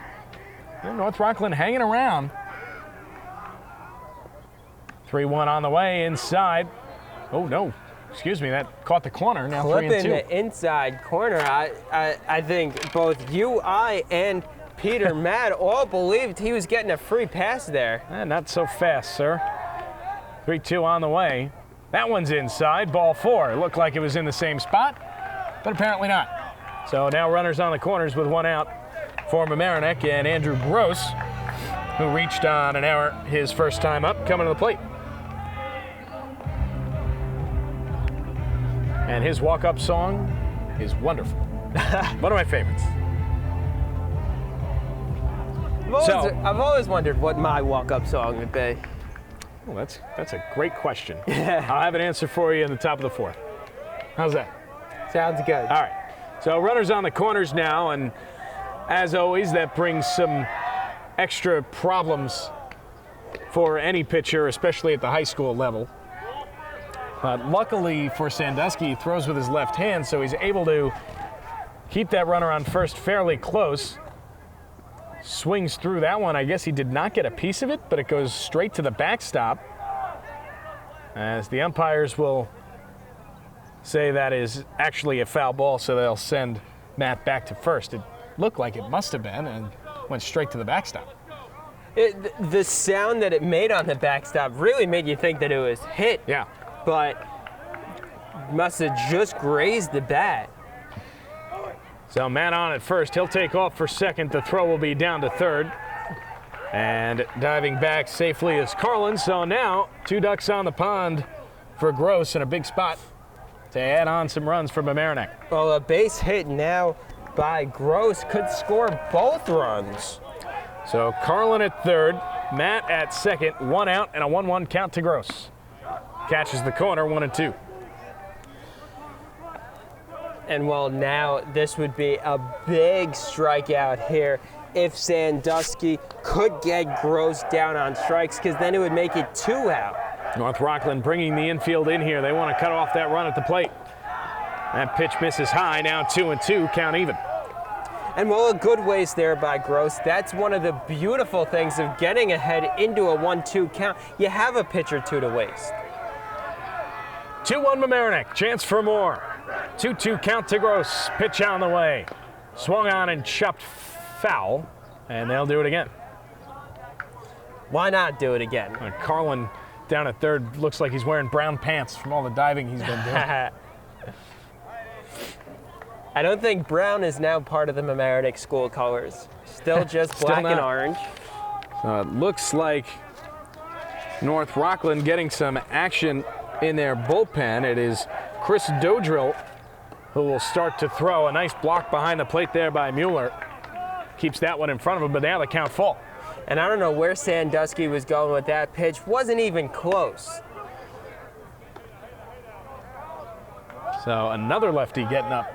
And North Rockland hanging around. 3-1 on the way inside. Oh no, excuse me, that caught the corner. Now 3-2. Flipping the inside corner. I think both you, I, and Peter Matt all believed he was getting a free pass there. Not so fast, sir. 3-2 on the way. That one's inside, ball 4. It looked like it was in the same spot, but apparently not. So now runners on the corners with 1 out for Mamaroneck, and Andrew Gross, who reached on an error his first time up, coming to the plate. And his walk-up song is wonderful. One of my favorites. I've always wondered what my walk-up song would be. Well, that's a great question. I'll have an answer for you in the top of the 4th. How's that? Sounds good. All right. So runners on the corners now, and as always, that brings some extra problems for any pitcher, especially at the high school level. But luckily for Sandusky, he throws with his left hand, so he's able to keep that runner on first fairly close. Swings through that one. I guess he did not get a piece of it, but it goes straight to the backstop. As the umpires will say that is actually a foul ball, so they'll send Matt back to first. It looked like it must have been and went straight to the backstop. The sound that it made on the backstop really made you think that it was hit. Yeah. But must have just grazed the bat. So Matt on at first. He'll take off for second. The throw will be down to third. And diving back safely is Karlan. So now 2 ducks on the pond for Gross in a big spot to add on some runs for Mamaroneck. Well, a base hit now by Gross could score both runs. So Karlan at third, Matt at second, 1 out and a 1-1 count to Gross. Catches the corner, 1-2. And well, now this would be a big strikeout here if Sandusky could get Gross down on strikes, because then it would make it 2 out. North Rockland bringing the infield in here. They want to cut off that run at the plate. That pitch misses high, now 2-2, count even. And well, a good waste there by Gross. That's one of the beautiful things of getting ahead into a 1-2 count. You have a pitch or 2 to waste. 2-1 Mamaroneck, chance for more. 2-2 count to Gross, pitch on the way. Swung on and chopped foul, and they'll do it again. Why not do it again? Karlan down at third looks like he's wearing brown pants from all the diving he's been doing. I don't think brown is now part of the Mamaroneck school colors. Still just black and orange. It looks like North Rockland getting some action in their bullpen. It is Chris Dodrill who will start to throw. A nice block behind the plate there by Mueller. Keeps that one in front of him, but now the count full. And I don't know where Sandusky was going with that pitch. Wasn't even close. So another lefty getting up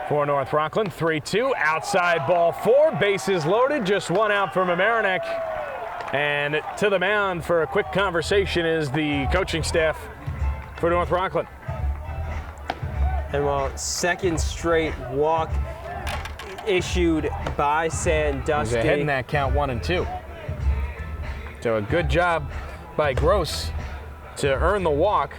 for North Rockland. 3-2, outside ball 4, bases loaded, just one out for Mamaroneck. And to the mound for a quick conversation is the coaching staff for North Rockland. And well, second straight walk issued by Sandusky. He's ahead in that count 1 and 2. So a good job by Gross to earn the walk.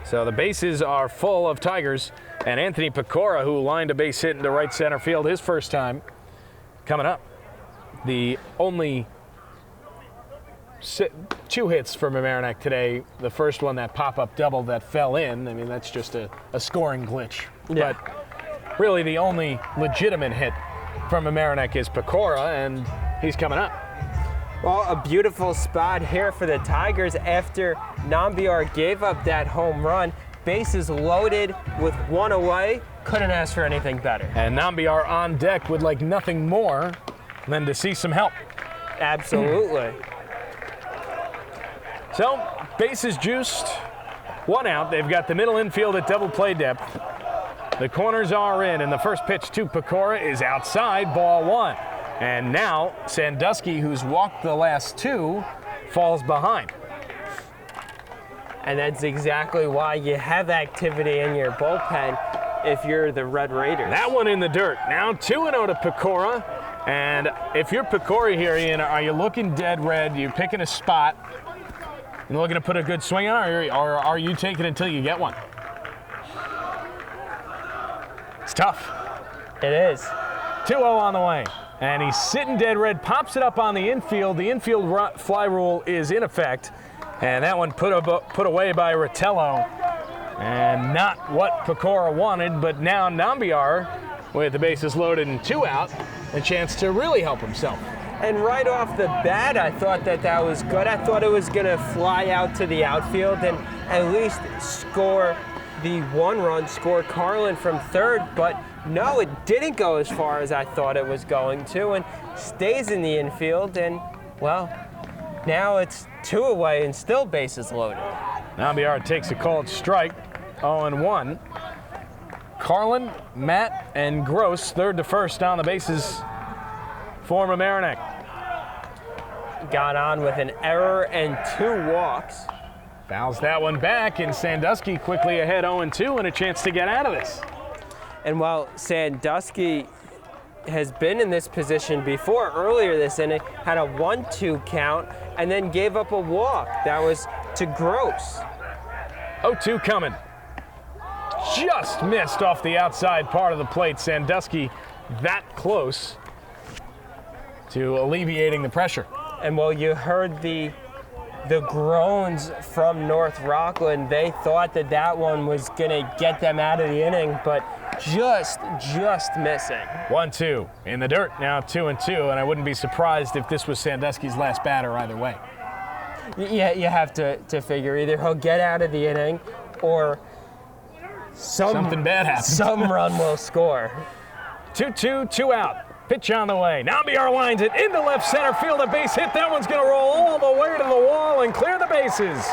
So the bases are full of Tigers, and Anthony Pecora, who lined a base hit into right center field his first time, coming up. The only 2 hits for Mamaroneck today. The first one, that pop-up double that fell in. I mean, that's just a scoring glitch. Yeah. But really the only legitimate hit from Mamaroneck is Pecora, and he's coming up. Well, a beautiful spot here for the Tigers after Nambiar gave up that home run. Bases loaded with 1 away. Couldn't ask for anything better. And Nambiar on deck would like nothing more than to see some help. Absolutely. So, bases juiced, 1 out. They've got the middle infield at double play depth. The corners are in, and the first pitch to Pecora is outside, ball 1. And now Sandusky, who's walked the last 2, falls behind. And that's exactly why you have activity in your bullpen if you're the Red Raiders. That one in the dirt. Now 2-0 to Pecora. And if you're Pecora here, Ian, are you looking dead red? You're picking a spot and looking to put a good swing on, or are you taking it until you get one? It's tough. It is. 2-0 on the way. And he's sitting dead red, pops it up on the infield. The infield fly rule is in effect. And that one put away by Rotello. And not what Pecora wanted, but now Nambiar, with the bases loaded and 2 out, a chance to really help himself. And right off the bat, I thought that was good. I thought it was going to fly out to the outfield and at least score the 1 run, score Karlan from third, but no, it didn't go as far as I thought it was going to, and stays in the infield, and well, now it's 2 away and still bases loaded. Nambiar takes a called strike, 0-1. Karlan, Matt, and Gross, third to first on the bases for Mamaroneck. Got on with an error and 2 walks. Fouls that one back, and Sandusky quickly ahead 0-2 and a chance to get out of this. And while Sandusky has been in this position before, earlier this inning, had a 1-2 count and then gave up a walk. That was to Gross. 0-2 coming. Just missed off the outside part of the plate. Sandusky that close to alleviating the pressure. And while you heard the groans from North Rockland, they thought that one was gonna get them out of the inning, but just missing. 1-2 in the dirt, now 2-2, and I wouldn't be surprised if this was Sandusky's last batter either way. Yeah, you have to figure either he'll get out of the inning or something bad happens. Some run will score. 2-2, 2 out. Pitch on the way. Nambiar lines it into left center field. A base hit. That one's going to roll all the way to the wall and clear the bases.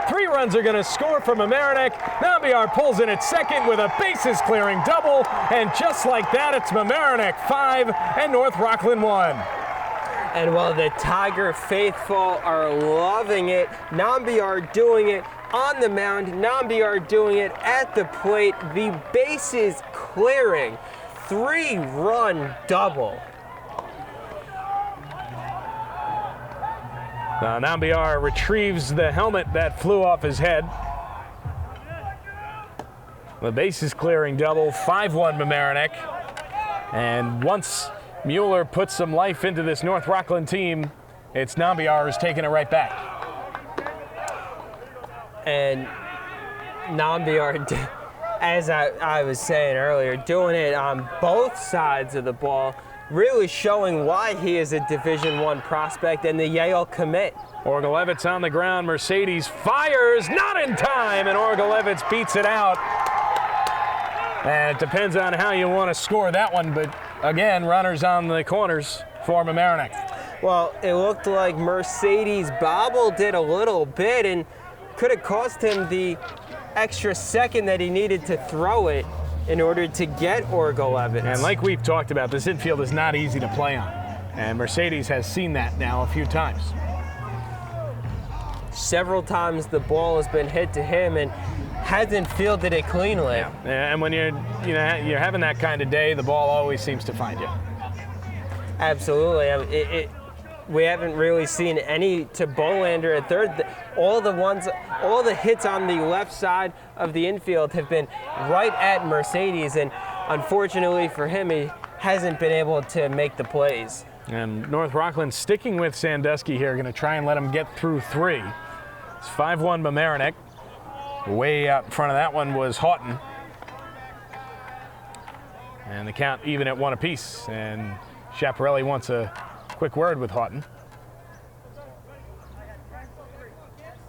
3 runs are going to score for Mamaroneck. Nambiar pulls in at second with a bases clearing double. And just like that, it's Mamaroneck 5 and North Rockland 1. And while the Tiger faithful are loving it, Nambiar doing it on the mound, Nambiar doing it at the plate, the bases clearing. 3-run double. Nambiar retrieves the helmet that flew off his head. The bases clearing double, 5-1 Mamaroneck. And once Mueller puts some life into this North Rockland team, it's Nambiar who's taking it right back. And Nambiar, as I was saying earlier, doing it on both sides of the ball, really showing why he is a Division I prospect and the Yale commit. Orgalevitz on the ground, Mercedes fires, not in time, and Orgalevitz beats it out. And it depends on how you want to score that one, but again, runners on the corners for Mamaroneck. Well, it looked like Mercedes bobbled it a little bit and could have cost him the extra second that he needed to throw it in order to get Orgo Evans. And like we've talked about, this infield is not easy to play on. And Mercedes has seen that now a few times. Several times the ball has been hit to him and hasn't fielded it cleanly. Yeah. And when you're having that kind of day, the ball always seems to find you. Absolutely. We haven't really seen any to Bolander at third. All the hits on the left side of the infield have been right at Mercedes, and unfortunately for him, he hasn't been able to make the plays. And North Rockland sticking with Sandusky here, going to try and let him get through 3. It's 5-1 Mamaroneck. Way out in front of that one was Houghton. And the count even at 1 apiece. And Chiapparelli wants a quick word with Houghton.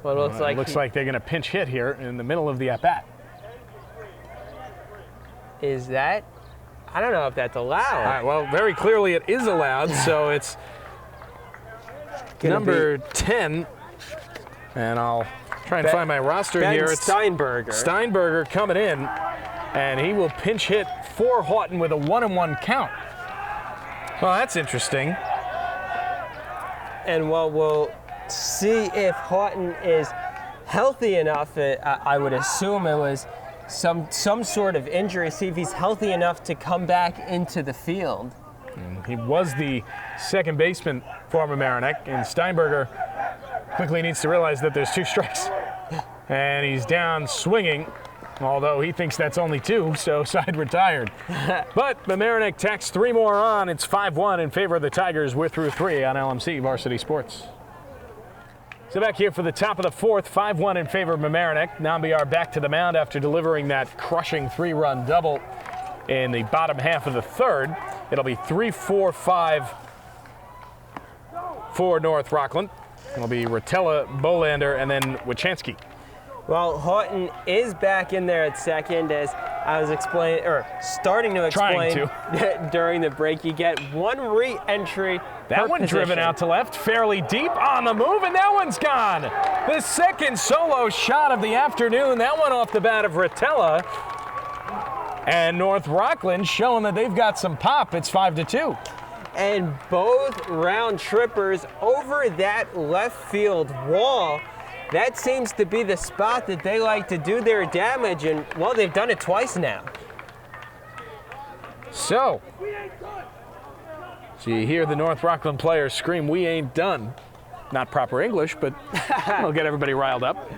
Well, it looks like they're going to pinch hit here in the middle of the at-bat. Is that? I don't know if that's allowed. All right, well, very clearly it is allowed, so it's number 10. And I'll try and find my roster Ben here. It's Steinberger. Steinberger coming in, and he will pinch hit for Houghton with a 1-1 count. Well, that's interesting. And we'll see if Houghton is healthy enough. I would assume it was some sort of injury. See if he's healthy enough to come back into the field. And he was the second baseman for Mamaroneck, and Steinberger quickly needs to realize that there's 2 strikes. And he's down swinging, although he thinks that's only 2, so side retired. But Mamaroneck tacks 3 more on. It's 5-1 in favor of the Tigers. We're through 3 on LMC Varsity Sports. So back here for the top of the 4th, 5-1 in favor of Mamaroneck. Nambiar back to the mound after delivering that crushing 3-run double in the bottom half of the 3rd. It'll be 3-4-5 for North Rockland. It'll be Rotella, Bolander, and then Wachanski. Well, Houghton is back in there at second, as I was starting to explain during the break. You get 1 re-entry. That one driven out to left, fairly deep on the move, and that one's gone. The second solo shot of the afternoon. That one off the bat of Rotella. And North Rockland showing that they've got some pop. It's 5-2. And both round trippers over that left field wall. That seems to be the spot that they like to do their damage, and, well, they've done it twice now. So you hear the North Rockland players scream, "We ain't done." Not proper English, but it'll get everybody riled up.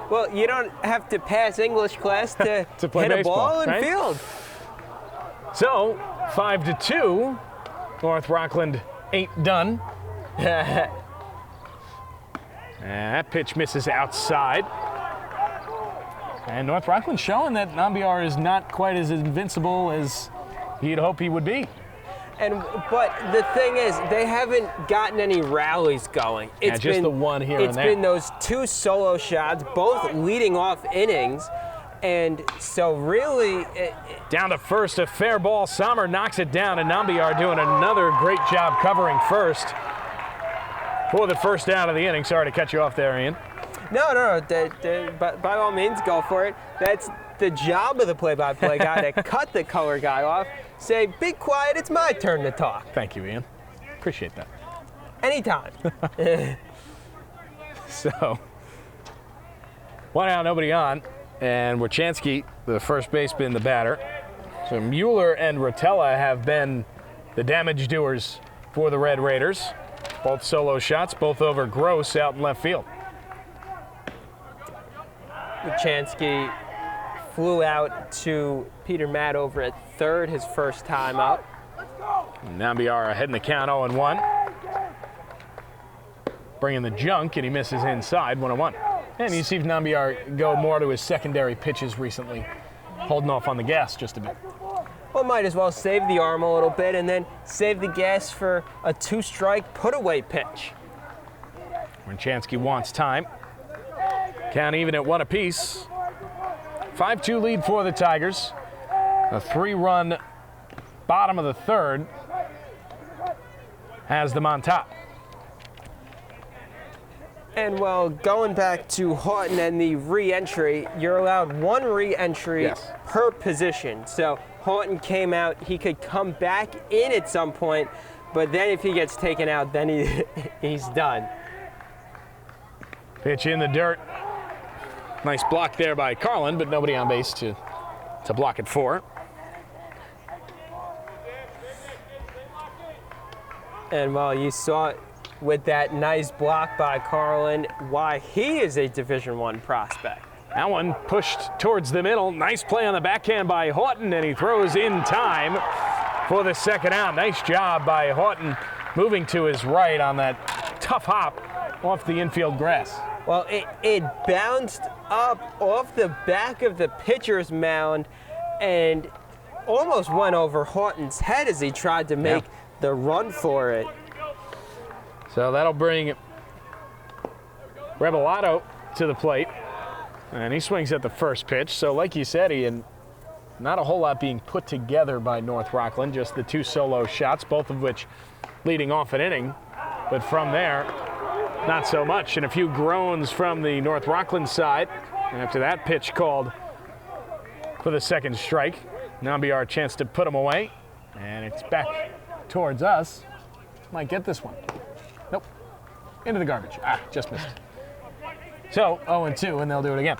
Well, you don't have to pass English class to play hit baseball, a ball in right? field. So 5-2, North Rockland ain't done. That pitch misses outside. And North Rockland showing that Nambiar is not quite as invincible as he'd hope he would be. But the thing is, they haven't gotten any rallies going. It's just the one here and there. It's been those 2 solo shots, both leading off innings. And so really... Down to first, a fair ball. Sommer knocks it down, and Nambiar doing another great job covering first for the first out of the inning. Sorry to cut you off there, Ian. No. By all means, go for it. That's the job of the play-by-play guy, to cut the color guy off, say, "Be quiet, it's my turn to talk." Thank you, Ian. Appreciate that. Anytime. So, 1 out, nobody on, and Wachanski, the first baseman, the batter. So Mueller and Rotella have been the damage doers for the Red Raiders. Both solo shots, both over Gross out in left field. Wachanski flew out to Peter Matt over at third, his first time up. Nambiar ahead in the count, 0-1. Bringing the junk, and he misses inside, 1-1. And you see Nambiar go more to his secondary pitches recently, holding off on the gas just a bit. Well, might as well save the arm a little bit and then save the gas for a 2-strike put-away pitch. Wachanski wants time. Count even at 1 apiece. 5-2 lead for the Tigers. A 3-run bottom of the 3rd has them on top. And well, going back to Houghton and the re-entry, you're allowed one re-entry per position. So Houghton came out, he could come back in at some point, but then if he gets taken out, then he's done. Pitch in the dirt. Nice block there by Karlan, but nobody on base to block it for. And well, you saw it with that nice block by Karlan, why he is a Division I prospect. That one pushed towards the middle. Nice play on the backhand by Houghton, and he throws in time for the second out. Nice job by Houghton moving to his right on that tough hop off the infield grass. Well, it bounced up off the back of the pitcher's mound and almost went over Houghton's head as he tried to make the run for it. So that'll bring Rebellato to the plate, and he swings at the first pitch. So like you said, Ian, not a whole lot being put together by North Rockland, just the two solo shots, both of which leading off an inning. But from there, not so much. And a few groans from the North Rockland side after that pitch called for the second strike. Nambiar a chance to put him away, and it's back towards us. Might get this one. Nope. Into the garbage. Just missed. So 0-2, and they'll do it again.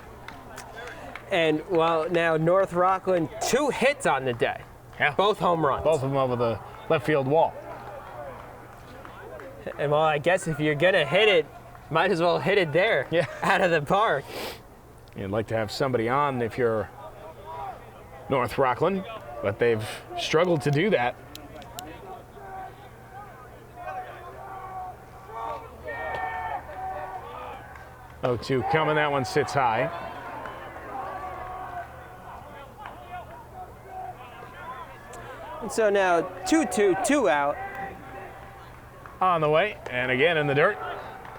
And well, now North Rockland, 2 hits on the day. Yeah. Both home runs. Both of them over the left field wall. And well, I guess if you're gonna hit it, might as well hit it there. Yeah. Out of the park. You'd like to have somebody on if you're North Rockland, but they've struggled to do that. Oh, 2 coming. That one sits high. And so now 2-2, 2 out. On the way, and again in the dirt.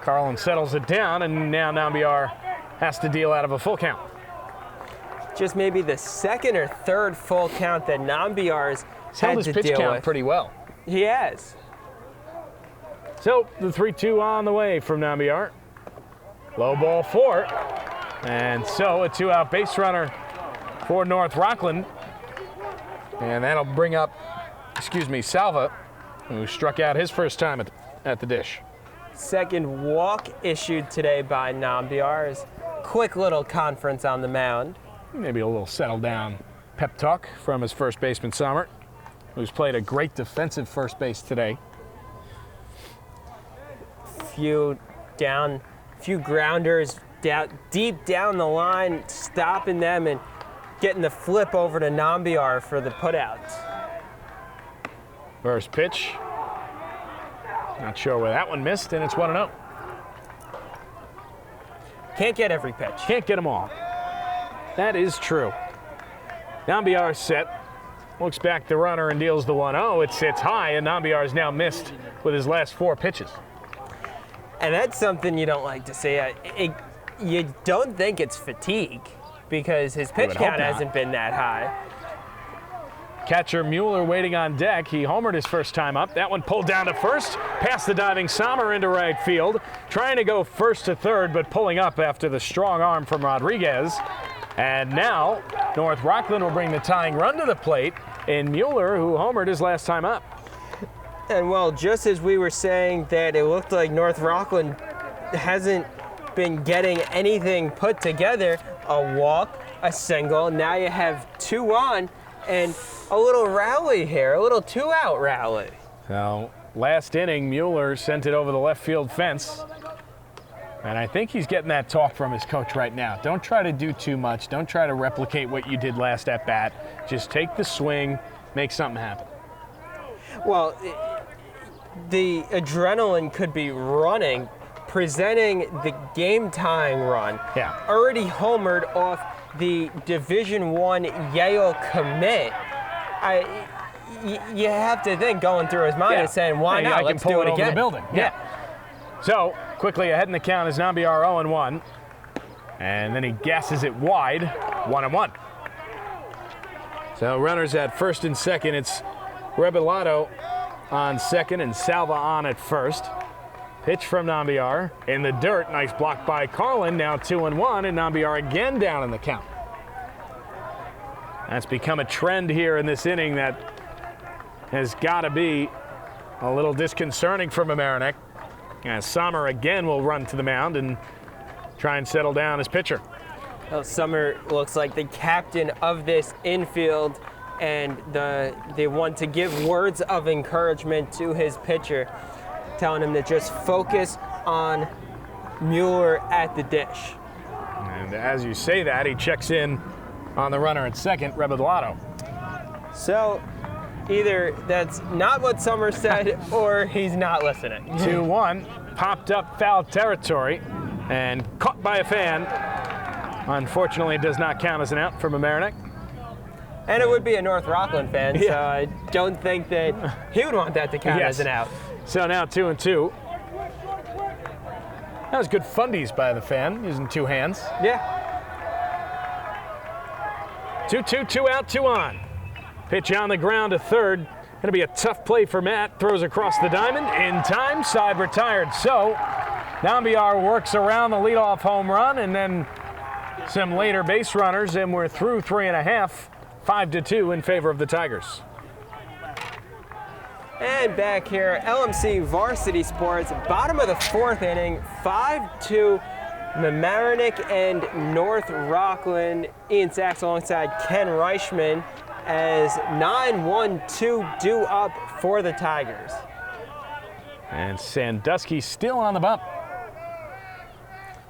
Karlan settles it down, and now Nambiar has to deal out of a full count. Just maybe the second or third full count that Nambiar's had held his to pitch deal count with. pretty well. He has. So the 3-2 on the way from Nambiar. Low ball 4, and so a 2-out base runner for North Rockland, and that'll bring up, Salva, who struck out his first time at the dish. Second walk issued today by Nambiar. Quick little conference on the mound. Maybe a little settle down pep talk from his first baseman, Sommer, who's played a great defensive first base today. Few grounders deep down the line, stopping them and getting the flip over to Nambiar for the putouts. First pitch. Not sure where that one missed, and it's 1-0. Can't get every pitch. Can't get them all. That is true. Nambiar set. Looks back the runner and deals the 1-0. It sits high, and Nambiar's now missed with his last 4 pitches. And that's something you don't like to see. You don't think it's fatigue because his pitch count hasn't been that high. Catcher Mueller waiting on deck. He homered his first time up. That one pulled down to first, past the diving Sommer into right field. Trying to go first to third, but pulling up after the strong arm from Rodriguez. And now North Rockland will bring the tying run to the plate in Mueller, who homered his last time up. And well, just as we were saying that it looked like North Rockland hasn't been getting anything put together, a walk, a single, now you have 2 on, and a little rally here, a little 2-out rally. So last inning, Mueller sent it over the left field fence. And I think he's getting that talk from his coach right now. Don't try to do too much. Don't try to replicate what you did last at bat. Just take the swing, make something happen. Well, the adrenaline could be running, presenting the game-tying run. Yeah. Already homered off the Division I Yale commit. You have to think going through his mind and saying, why not? Let's do it again. Over the building. Yeah. So quickly ahead in the count is Nambiar 0-1. And then he gasses it wide, 1-1. So runners at first and second. It's Rebellato on second and Salva on at first. Pitch from Nambiar in the dirt. Nice block by Karlan. Now 2-1, and Nambiar again down in the count. That's become a trend here in this inning that has got to be a little disconcerting for Mamaroneck, as Sommer again will run to the mound and try and settle down as pitcher. Well, Sommer looks like the captain of this infield, and they want to give words of encouragement to his pitcher, telling him to just focus on Mueller at the dish. And as you say that, he checks in on the runner at second, Rebellato. So either that's not what Sommer said or he's not listening. 2-1, popped up foul territory and caught by a fan. Unfortunately, it does not count as an out for Mamaroneck. And it would be a North Rockland fan, so I don't think that he would want that to count as an out. So now 2-2. That was good fundies by the fan, using two hands. Yeah. 2-2, 2 out, 2 on. Pitch on the ground to third. Going to be a tough play for Matt. Throws across the diamond. In time, side retired. So Nambiar works around the leadoff home run, and then some later base runners, and we're through 3.5. 5-2 in favor of the Tigers. And back here, LMC Varsity Sports, bottom of the fourth inning, 5-2, Mamaroneck and North Rockland. Ian Sachs alongside Ken Reischmann as 9-1-2 due up for the Tigers. And Sandusky still on the bump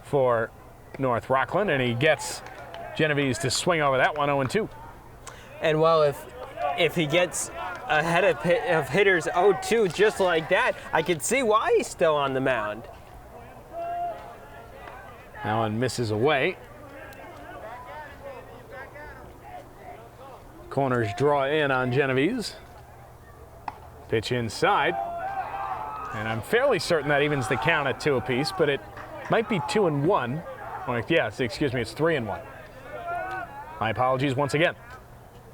for North Rockland, and he gets Genovese to swing over that one, 0-2. And well, if he gets ahead of hitters 0-2 just like that, I can see why he's still on the mound. That one misses away. Corners draw in on Genovese. Pitch inside. And I'm fairly certain that evens the count at 2 apiece, but it might be 2-1. Or, yes, excuse me, it's 3-1. My apologies once again.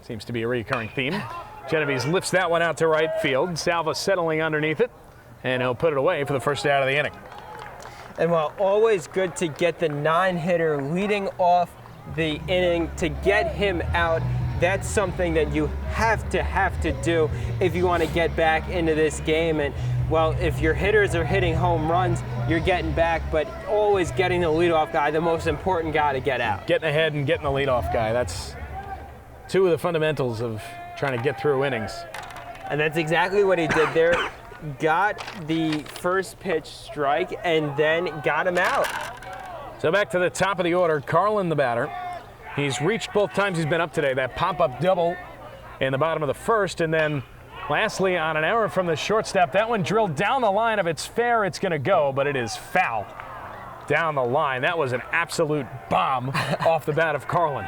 Seems to be a recurring theme. Genovese lifts that one out to right field. Salva settling underneath it, and he'll put it away for the first out of the inning. And while always good to get the 9-hitter leading off the inning, to get him out, that's something that you have to do if you want to get back into this game. And well, if your hitters are hitting home runs, you're getting back, but always getting the leadoff guy, the most important guy to get out. Getting ahead and getting the leadoff guy. That's two of the fundamentals of trying to get through innings. And that's exactly what he did there. Got the first pitch strike and then got him out. So back to the top of the order, Karlan the batter. He's reached both times he's been up today. That pop-up double in the bottom of the first, and then lastly on an error from the shortstop, that one drilled down the line. If it's fair, it's going to go, but it is foul down the line. That was an absolute bomb off the bat of Karlan.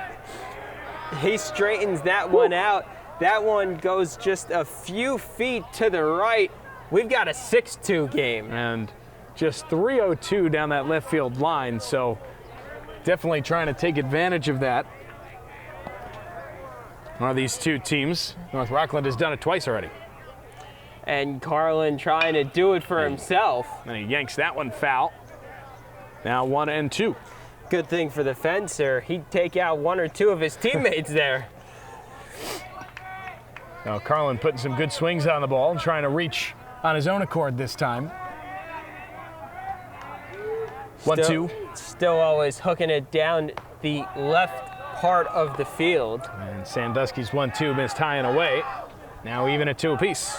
He straightens that one out. That one goes just a few feet to the right. We've got a 6-2 game. And just 3-0-2 down that left field line, so definitely trying to take advantage of that. Are these two teams? North Rockland has done it twice already. And Karlan trying to do it for himself. And he yanks that one foul. Now 1-2. Good thing for the fencer, he'd take out one or two of his teammates there. Now Karlan putting some good swings on the ball and trying to reach on his own accord this time. 1-2. Still always hooking it down the left part of the field. And Sandusky's 1-2 missed high and away. Now even at 2 apiece.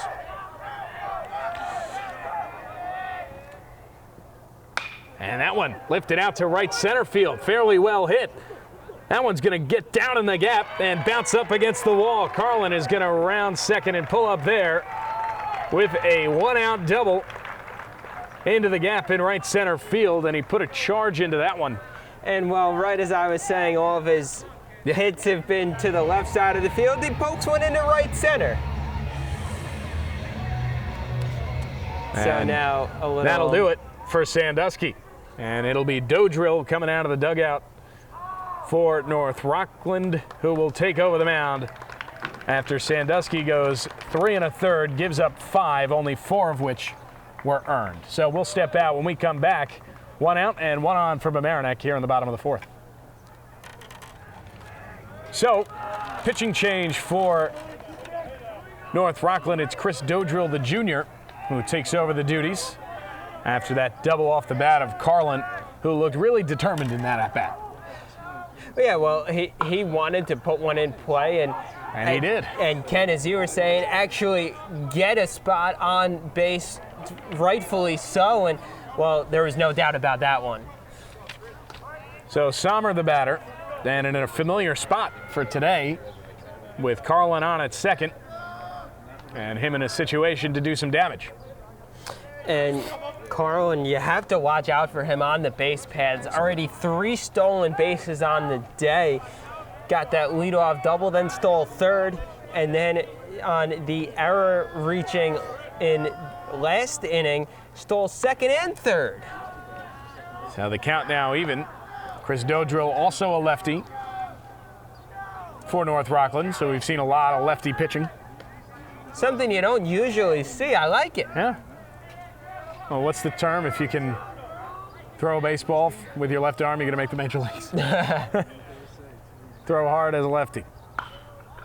And that one lifted out to right center field. Fairly well hit. That one's going to get down in the gap and bounce up against the wall. Karlan is going to round second and pull up there with a 1-out double into the gap in right center field, and he put a charge into that one. And well, right as I was saying, all of his hits have been to the left side of the field. He pokes one into right center. And so now a little... That'll do it for Sandusky. And it'll be Dodrill coming out of the dugout for North Rockland, who will take over the mound after Sandusky goes 3 1/3, gives up 5, only 4 of which were earned. So we'll step out when we come back. 1 out and 1 on for Mamaroneck here in the bottom of the 4th. So, pitching change for North Rockland. It's Chris Dodrill, the junior, who takes over the duties after that double off the bat of Karlan, who looked really determined in that at-bat. Yeah, well, he wanted to put one in play, and he did. And Ken, as you were saying, actually get a spot on base, rightfully so, and, well, there was no doubt about that one. So Sommer, the batter, and in a familiar spot for today with Karlan on at second, and him in a situation to do some damage. And Karlan, you have to watch out for him on the base paths. Already 3 stolen bases on the day. Got that leadoff double, then stole third, and then on the error reaching in last inning, stole second and third. So the count now even. Chris Dodrill, also a lefty for North Rockland, so we've seen a lot of lefty pitching. Something you don't usually see. I like it. Yeah. Well, what's the term? If you can throw a baseball with your left arm, you're going to make the major leagues. Throw hard as a lefty.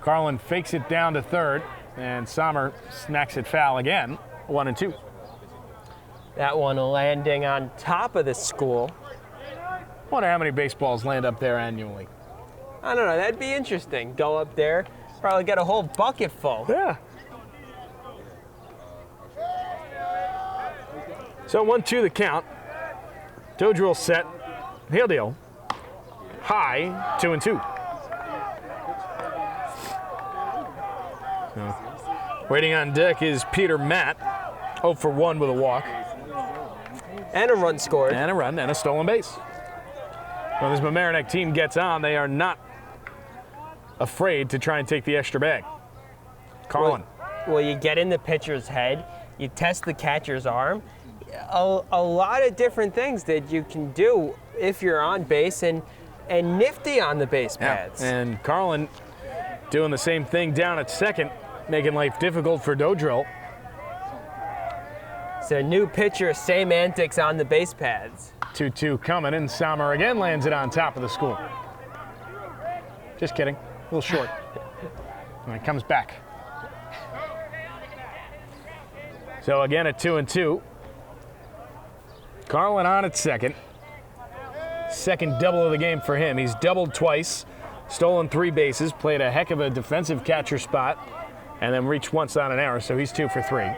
Karlan fakes it down to third, and Sommer smacks it foul again, 1-2. That one landing on top of the school. Wonder how many baseballs land up there annually. I don't know. That'd be interesting. Go up there, probably get a whole bucket full. Yeah. So 1-2 the count. Dodrill set. He'll deal. High, 2-2. So, waiting on deck is Peter Matt. 0 for 1 with a walk. And a run scored. And a run and a stolen base. When this Mamaroneck team gets on, they are not afraid to try and take the extra bag. Karlan. Well, you get in the pitcher's head, you test the catcher's arm. A lot of different things that you can do if you're on base and nifty on the base paths. Yeah. And Karlan doing the same thing down at second, making life difficult for Dodrill. So new pitcher, same antics on the base paths. 2-2 coming, and Sommer again lands it on top of the school. Just kidding, a little short. And it comes back. So again at 2-2. Karlan on at second. Second double of the game for him. He's doubled twice, stolen 3 bases, played a heck of a defensive catcher spot, and then reached once on an error, so he's 2 for 3.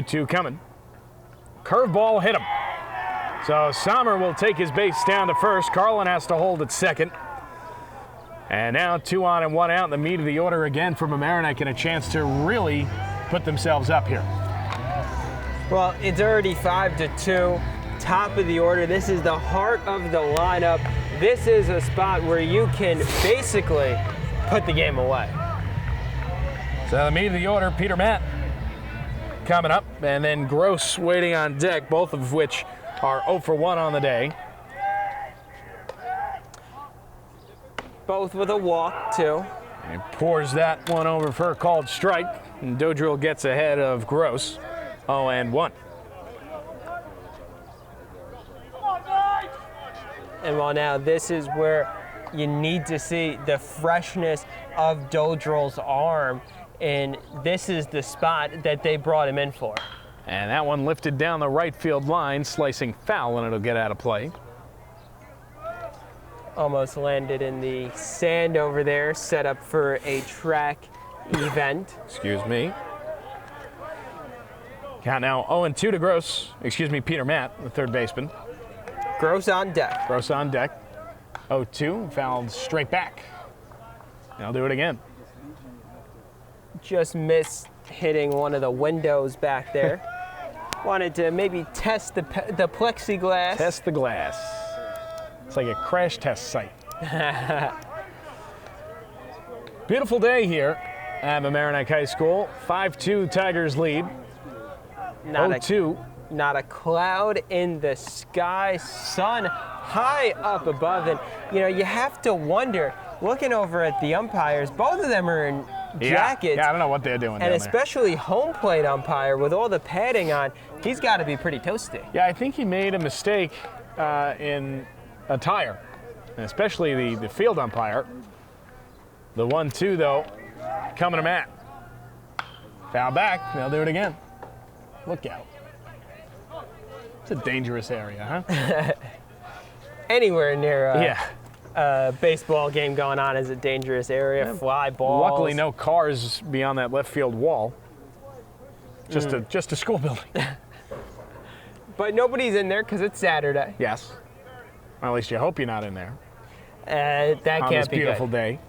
Two coming. Curveball hit him. So Sommer will take his base down to first. Karlan has to hold at second. And now 2 on and 1 out in the meat of the order again for Mamaroneck, and a chance to really put themselves up here. Well, it's already 5-2, top of the order. This is the heart of the lineup. This is a spot where you can basically put the game away. So the meat of the order, Peter Matt coming up, and then Gross waiting on deck, both of which are 0 for 1 on the day. Both with a walk, too. And pours that one over for a called strike, and Dodrill gets ahead of Gross, 0-1. And well, now this is where you need to see the freshness of Dodrill's arm, and this is the spot that they brought him in for. And that one lifted down the right field line, slicing foul, and it'll get out of play. Almost landed in the sand over there, set up for a track event. Excuse me. Count now 0-2 to Gross. Excuse me, Peter Matt, the third baseman. Gross on deck. Gross on deck. 0-2, fouled straight back. I'll do it again. Just missed hitting one of the windows back there. Wanted to maybe test the plexiglass. Test the glass. It's like a crash test site. Beautiful day here at Mamaroneck High School. 5-2 Tigers lead. 0-2. Not a cloud in the sky. Sun high up above. And, you know, you have to wonder, looking over at the umpires, both of them are in jackets. Yeah, I don't know what they're doing And down especially home plate umpire with all the padding on, he's got to be pretty toasty. there. Yeah, I think he made a mistake in attire, and especially the field umpire. The 1-2, though, coming to Matt. Foul back. They'll do it again. Look out. It's a dangerous area, huh? Anywhere near a baseball game going on is a dangerous area. Fly balls. Luckily, no cars beyond that left field wall. Just a school building. But nobody's in there because it's Saturday. Yes. Well, at least you hope you're not in there. That on can't this be beautiful good. day.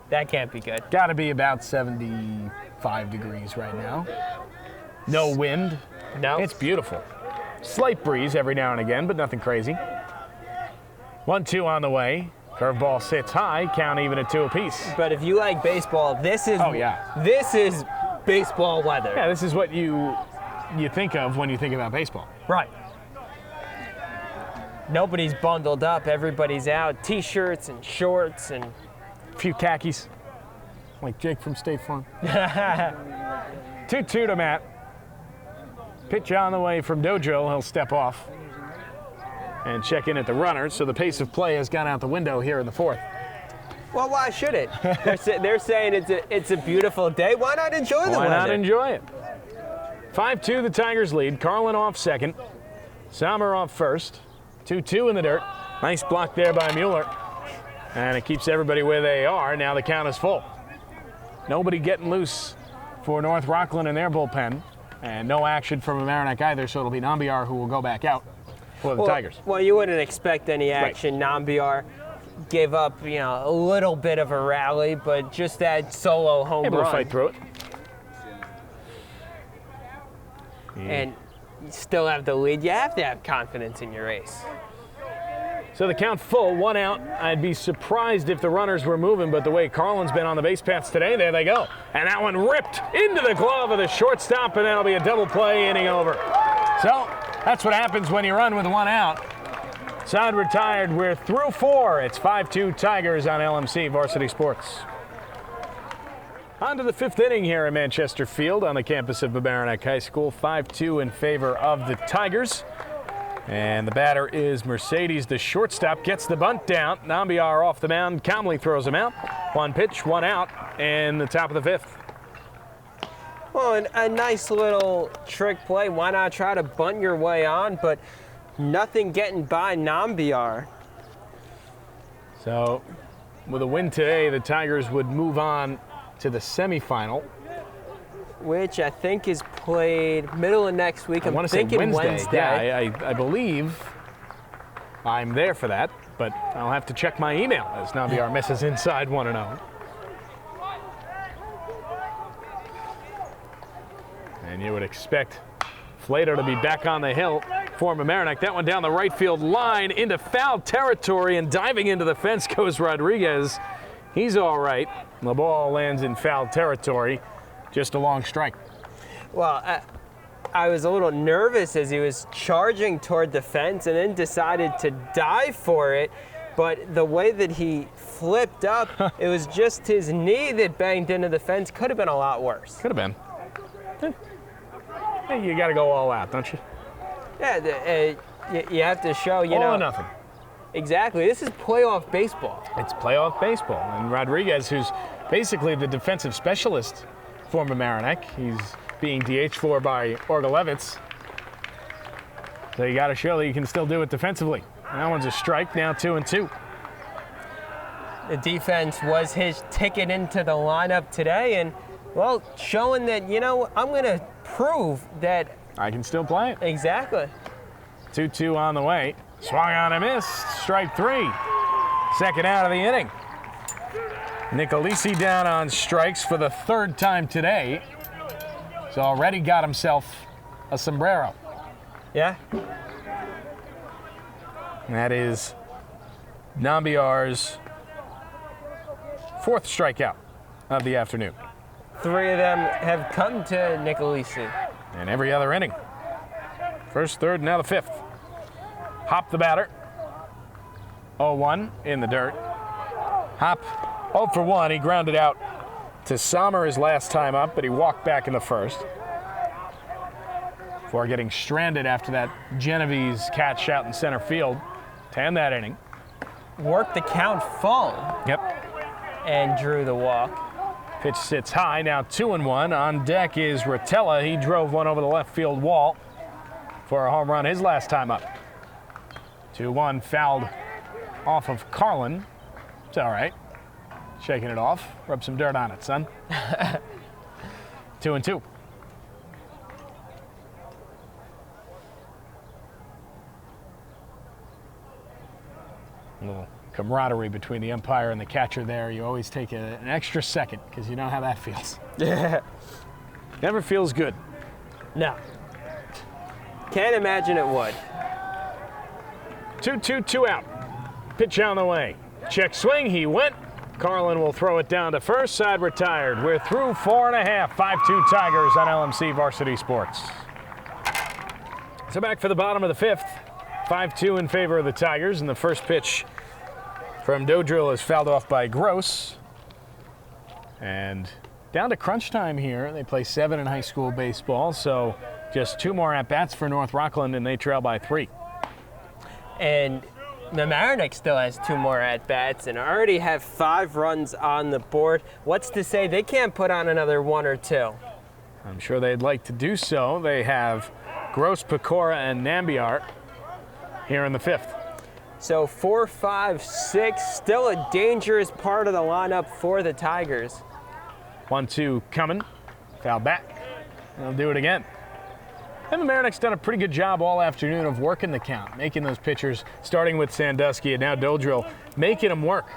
That can't be good. Got to be about 75 degrees right now. No wind. No. It's beautiful. Slight breeze every now and again, but nothing crazy. 1-2 on the way. Curveball sits high, count even at 2 apiece. But if you like baseball, this is this is baseball weather. Yeah, this is what you think of when you think about baseball. Right. Nobody's bundled up. Everybody's out. T-shirts and shorts and A few khakis, like Jake from State Farm. 2-2 to Matt. Pitch on the way from Dojo. He'll step off and check in at the runner. So the pace of play has gone out the window here in the 4th. Well, why should it? They're saying it's a beautiful day. Why not enjoy the weather? Why not enjoy it? 5-2, the Tigers lead. Karlan off second. Sommer off first. 2-2 in the dirt. Nice block there by Mueller. And it keeps everybody where they are. Now the count is full. Nobody getting loose for North Rockland in their bullpen. And no action from Mamaroneck either, so it'll be Nambiar who will go back out for the Tigers. Well, you wouldn't expect any action. Right. Nambiar gave up, a little bit of a rally, but just that solo home run. Able to fight through it. And you still have the lead. You have to have confidence in your ace. So the count full, 1 out. I'd be surprised if the runners were moving, but the way Karlan's been on the base paths today, there they go. And that one ripped into the glove of the shortstop, and that'll be a double play, inning over. So that's what happens when you run with 1 out. Side retired. We're through 4. It's 5-2 Tigers on LMC Varsity Sports. On to the 5th inning here at Manchester Field on the campus of Mamaroneck High School. 5-2 in favor of the Tigers. And the batter is Mercedes. The shortstop gets the bunt down. Nambiar off the mound, calmly throws him out. 1 pitch, 1 out, and the top of the 5th. Well, a nice little trick play. Why not try to bunt your way on? But nothing getting by Nambiar. So with a win today, the Tigers would move on to the semifinal, which I think is played middle of next week. I'm thinking Wednesday. Yeah, I believe I'm there for that, but I'll have to check my email as Nambiar misses inside 1-0. And you would expect Flato to be back on the hill for Mamaroneck. That one down the right field line into foul territory, and diving into the fence goes Rodriguez. He's all right. The ball lands in foul territory. Just a long strike. Well, I was a little nervous as he was charging toward the fence and then decided to dive for it. But the way that he flipped up, it was just his knee that banged into the fence. Could have been a lot worse. Could have been. Hey, you got to go all out, don't you? Yeah, you have to show, all or nothing. Exactly. This is playoff baseball. It's playoff baseball. And Rodriguez, who's basically the defensive specialist for Mamaroneck, he's being DH for by Orgalevitz. So you got to show that you can still do it defensively. And that one's a strike, now 2-2. The defense was his ticket into the lineup today, and, well, showing that, I'm going to prove that I can still play it. Exactly. 2-2 on the way. Swung on and missed. Strike 3. Second out of the inning. Nicolisi down on strikes for the 3rd time today. He's already got himself a sombrero. Yeah. And that is Nambiar's 4th strikeout of the afternoon. 3 of them have come to Nicolisi. And every other inning. 1st, 3rd, now the 5th. Hop the batter. 0-1 in the dirt. Hop 0 for 1. He grounded out to Sommer his last time up, but he walked back in the first before getting stranded after that Genovese catch out in center field to end that inning. Worked the count full. Yep. And drew the walk. Pitch sits high, now 2-1. On deck is Rotella. He drove one over the left field wall for a home run his last time up. 2-1, fouled off of Karlan. It's all right. Shaking it off. Rub some dirt on it, son. 2-2. A little camaraderie between the umpire and the catcher there. You always take an extra second because you know how that feels. Yeah. Never feels good. No. Can't imagine it would. 2-2, 2 out. Pitch on the way. Check swing, he went. Karlan will throw it down to first, side retired. We're through 4.5, 5-2 Tigers on LMC Varsity Sports. So back for the bottom of the fifth. 5-2 in favor of the Tigers, and the first pitch from Dodrill is fouled off by Gross. And down to crunch time here. They play 7 in high school baseball, so just 2 more at-bats for North Rockland, and they trail by 3. And Mamaroneck still has 2 more at-bats and already have 5 runs on the board. What's to say they can't put on another 1 or 2? I'm sure they'd like to do so. They have Gross, Pecora, and Nambiar here in the fifth. So 4, 5, 6, still a dangerous part of the lineup for the Tigers. 1-2 coming, foul back. They'll do it again. And Mamaroneck's done a pretty good job all afternoon of working the count, making those pitchers, starting with Sandusky and now Dodrill, making them work,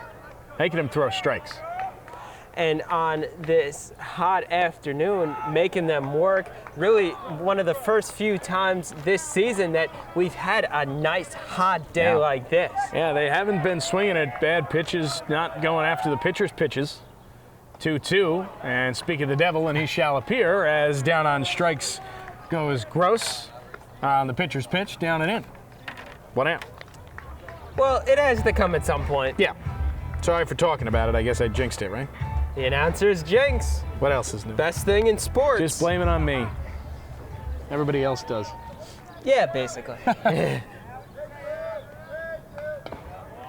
making them throw strikes. And on this hot afternoon, making them work. Really one of the first few times this season that we've had a nice hot day like this. Yeah, they haven't been swinging at bad pitches, not going after the pitcher's pitches. 2-2, and speak of the devil, and he shall appear as down on strikes goes Gross on the pitcher's pitch, down and in. 1 out. Well, it has to come at some point. Yeah. Sorry for talking about it. I guess I jinxed it, right? The announcer's jinx. What else is new? Best thing in sports. Just blame it on me. Everybody else does. Yeah, basically.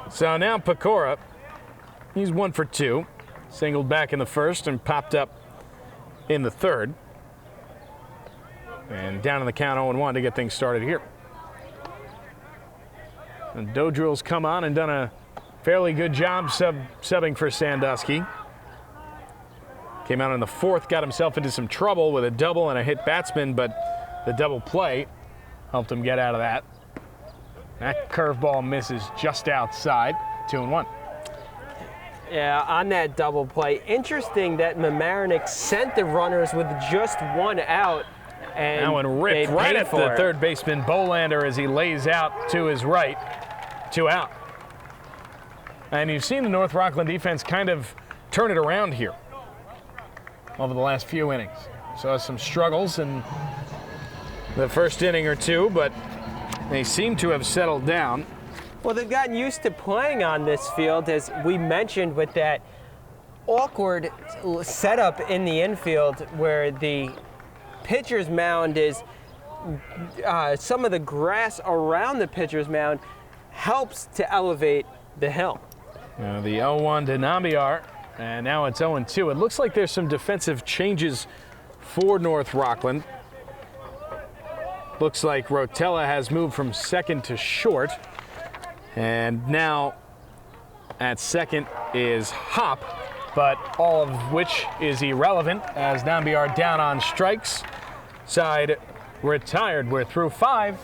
So now Pecora, he's 1 for 2. Singled back in the first and popped up in the third. And down in the count 0-1 to get things started here. And Dodrill's come on and done a fairly good job subbing for Sandusky. Came out in the fourth, got himself into some trouble with a double and a hit batsman, but the double play helped him get out of that. That curveball misses just outside, 2-1. Yeah, on that double play. Interesting that Mamaroneck sent the runners with just 1 out. And that one ripped right at the third baseman Bolander as he lays out to his right. 2 out. And you've seen the North Rockland defense kind of turn it around here over the last few innings. Saw some struggles in the first inning or two, but they seem to have settled down. Well, they've gotten used to playing on this field, as we mentioned, with that awkward setup in the infield where the pitcher's mound is some of the grass around the pitcher's mound helps to elevate the hill. The 0-1 to Nambiar, and now it's 0-2. It looks like there's some defensive changes for North Rockland. Looks like Rotella has moved from second to short, and now at second is Hop, but all of which is irrelevant as Nambiar down on strikes. Side retired. We're through 5.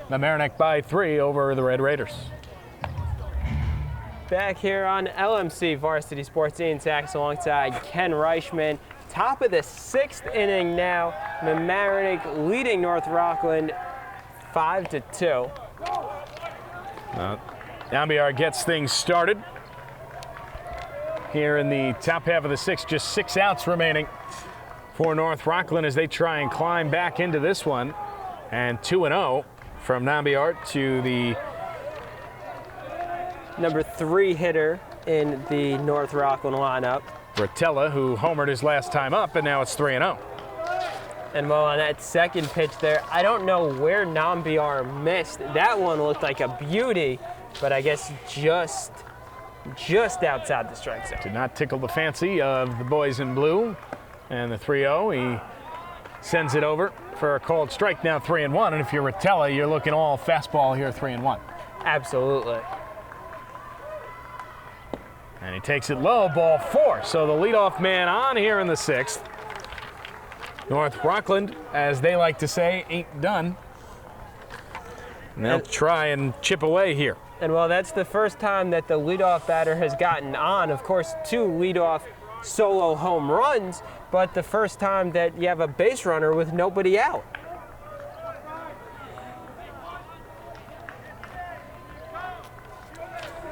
Mamaroneck by 3 over the Red Raiders. Back here on LMC Varsity Sports, Ian Sachs alongside Ken Reischmann. Top of the 6th inning now. Mamaroneck leading North Rockland 5-2. Nambiar gets things started here in the top half of the 6th. Just 6 outs remaining for North Rockland as they try and climb back into this one. And 2-0 from Nambiar to the number 3 hitter in the North Rockland lineup. Rotella, who homered his last time up, and now it's 3-0. And well, on that second pitch there, I don't know where Nambiar missed. That one looked like a beauty, but I guess just outside the strike zone. Did not tickle the fancy of the boys in blue. And the 3-0, he sends it over for a called strike, now 3-1. And if you're Rotella, you're looking all fastball here, 3-1. Absolutely. And he takes it low, ball 4. So the leadoff man on here in the 6th. North Rockland, as they like to say, ain't done. And they'll try and chip away here. And well, that's the first time that the leadoff batter has gotten on. Of course, 2 leadoff solo home runs, but the first time that you have a base runner with nobody out.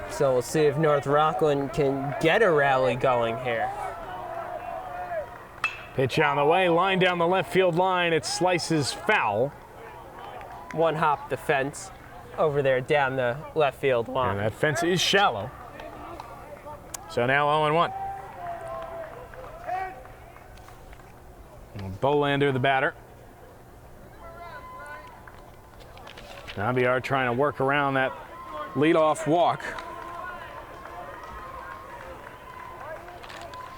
So we'll see if North Rockland can get a rally going here. Pitch on the way, line down the left field line. It slices foul. One hop the fence over there down the left field line. And that fence is shallow. So now 0-1. Bolander, the batter. Nambiar trying to work around that leadoff walk.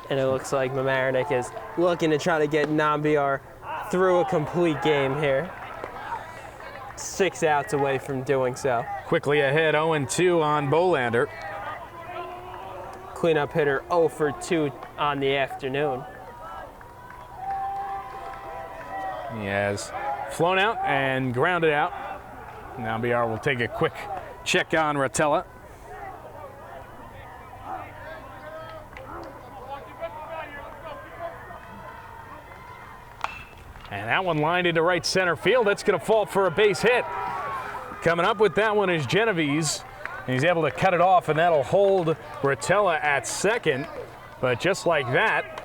And it looks like Mamaroneck is looking to try to get Nambiar through a complete game here. 6 outs away from doing so. Quickly ahead, 0-2 on Bolander. Cleanup hitter 0 for 2 on the afternoon. He has flown out and grounded out. Nambiar will take a quick check on Rotella. And that one lined into right center field. That's going to fall for a base hit. Coming up with that one is Genovese. And he's able to cut it off, and that'll hold Rotella at second. But just like that,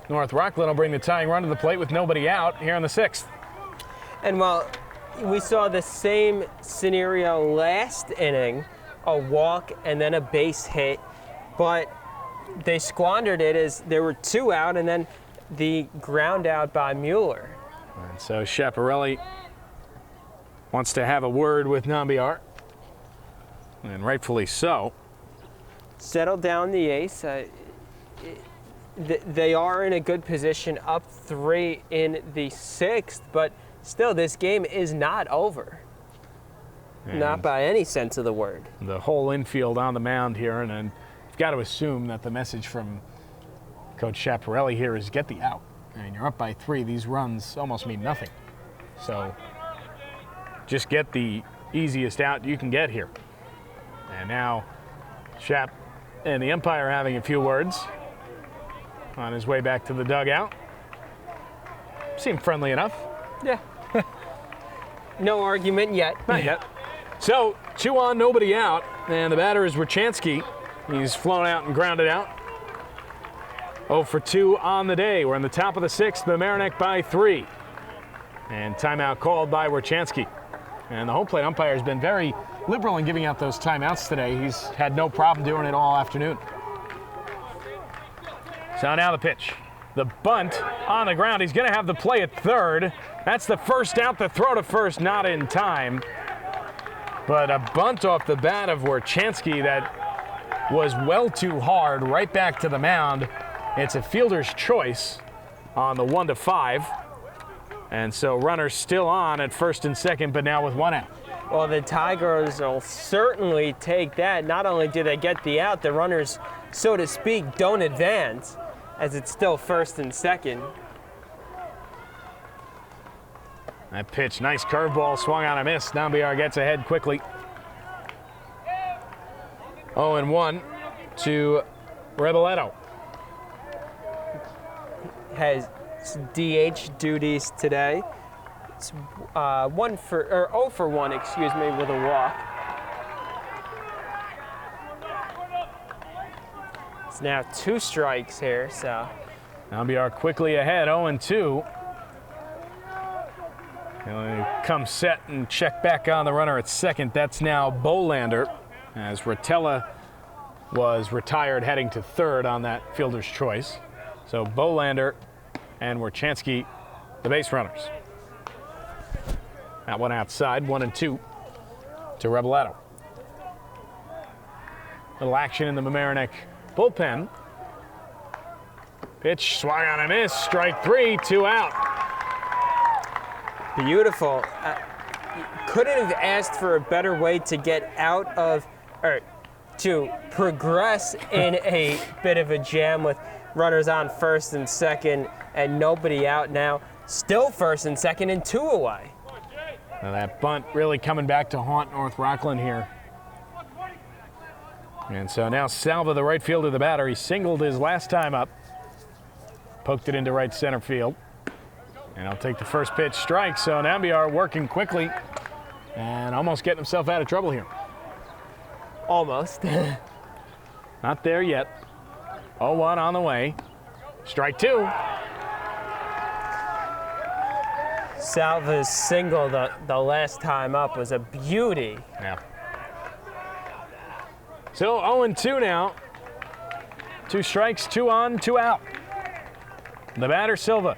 North Rockland will bring the tying run to the plate with nobody out here in the 6th. And while we saw the same scenario last inning, a walk and then a base hit, but they squandered it as there were 2 out, and then the ground out by Mueller. And so Chiapparelli wants to have a word with Nambiar, and rightfully so. Settle down the ace. They are in a good position, up 3 in the 6th, but still this game is not over. And not by any sense of the word. The whole infield on the mound here, and you've got to assume that the message from Coach Chiapparelli here is get the out. And you're up by 3. These runs almost mean nothing. So just get the easiest out you can get here. And now Chiap and the umpire having a few words on his way back to the dugout. Seemed friendly enough. Yeah. No argument yet. Not yet. So 2 on, nobody out. And the batter is Wierchanski. He's flown out and grounded out. 0 for 2 on the day. We're in the top of the 6th, Mamaroneck by 3. And timeout called by Wierchanski. And the home plate umpire has been very liberal in giving out those timeouts today. He's had no problem doing it all afternoon. So now the pitch. The bunt on the ground. He's going to have the play at third. That's the first out. The throw to first not in time. But a bunt off the bat of Wierchanski that was well too hard, right back to the mound. It's a fielder's choice on the 1-5. And so runners still on at first and second, but now with 1 out. Well, the Tigers will certainly take that. Not only do they get the out, the runners, so to speak, don't advance, as it's still first and second. That pitch, nice curveball, swung on a miss. Nambiar gets ahead quickly. 0-1 to Reboletto. Has DH duties today. It's 0 for 1, excuse me, with a walk. It's now 2 strikes here, so. Nambiar quickly ahead, 0-2. He'll come set and check back on the runner at second. That's now Bolander, as Rotella was retired heading to third on that fielder's choice. So Bolander and Warchansky, the base runners. That one outside, 1-2 to Rebeletto. Little action in the Mamaroneck bullpen. Pitch swung on a miss, strike 3, 2 out. Beautiful. Couldn't have asked for a better way to get out of, or to progress in a bit of a jam with runners on first and second and nobody out now. Still first and second and 2 away. Now that bunt really coming back to haunt North Rockland here. And so now Salva, the right fielder, the batter, he singled his last time up. Poked it into right center field. And I'll take the first pitch strike. So Nambiar working quickly and almost getting himself out of trouble here. Almost. Not there yet. 0-1 on the way. Strike 2. Salva's single the last time up was a beauty. Yeah. So 0-2 now. 2 strikes, 2 on, 2 out. The batter, Silva.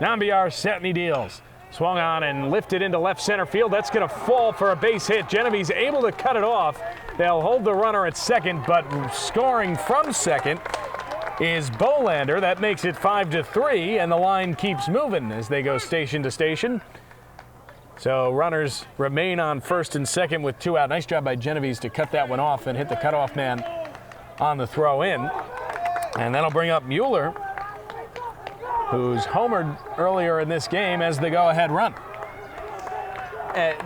Nambiar set and he deals. Swung on and lifted into left center field. That's going to fall for a base hit. Genovese able to cut it off. They'll hold the runner at second, but scoring from second is Bolander. That makes it 5-3, and the line keeps moving as they go station to station. So runners remain on first and second with 2 out. Nice job by Genovese to cut that one off and hit the cutoff man on the throw in. And that'll bring up Mueller, who's homered earlier in this game as the go-ahead run.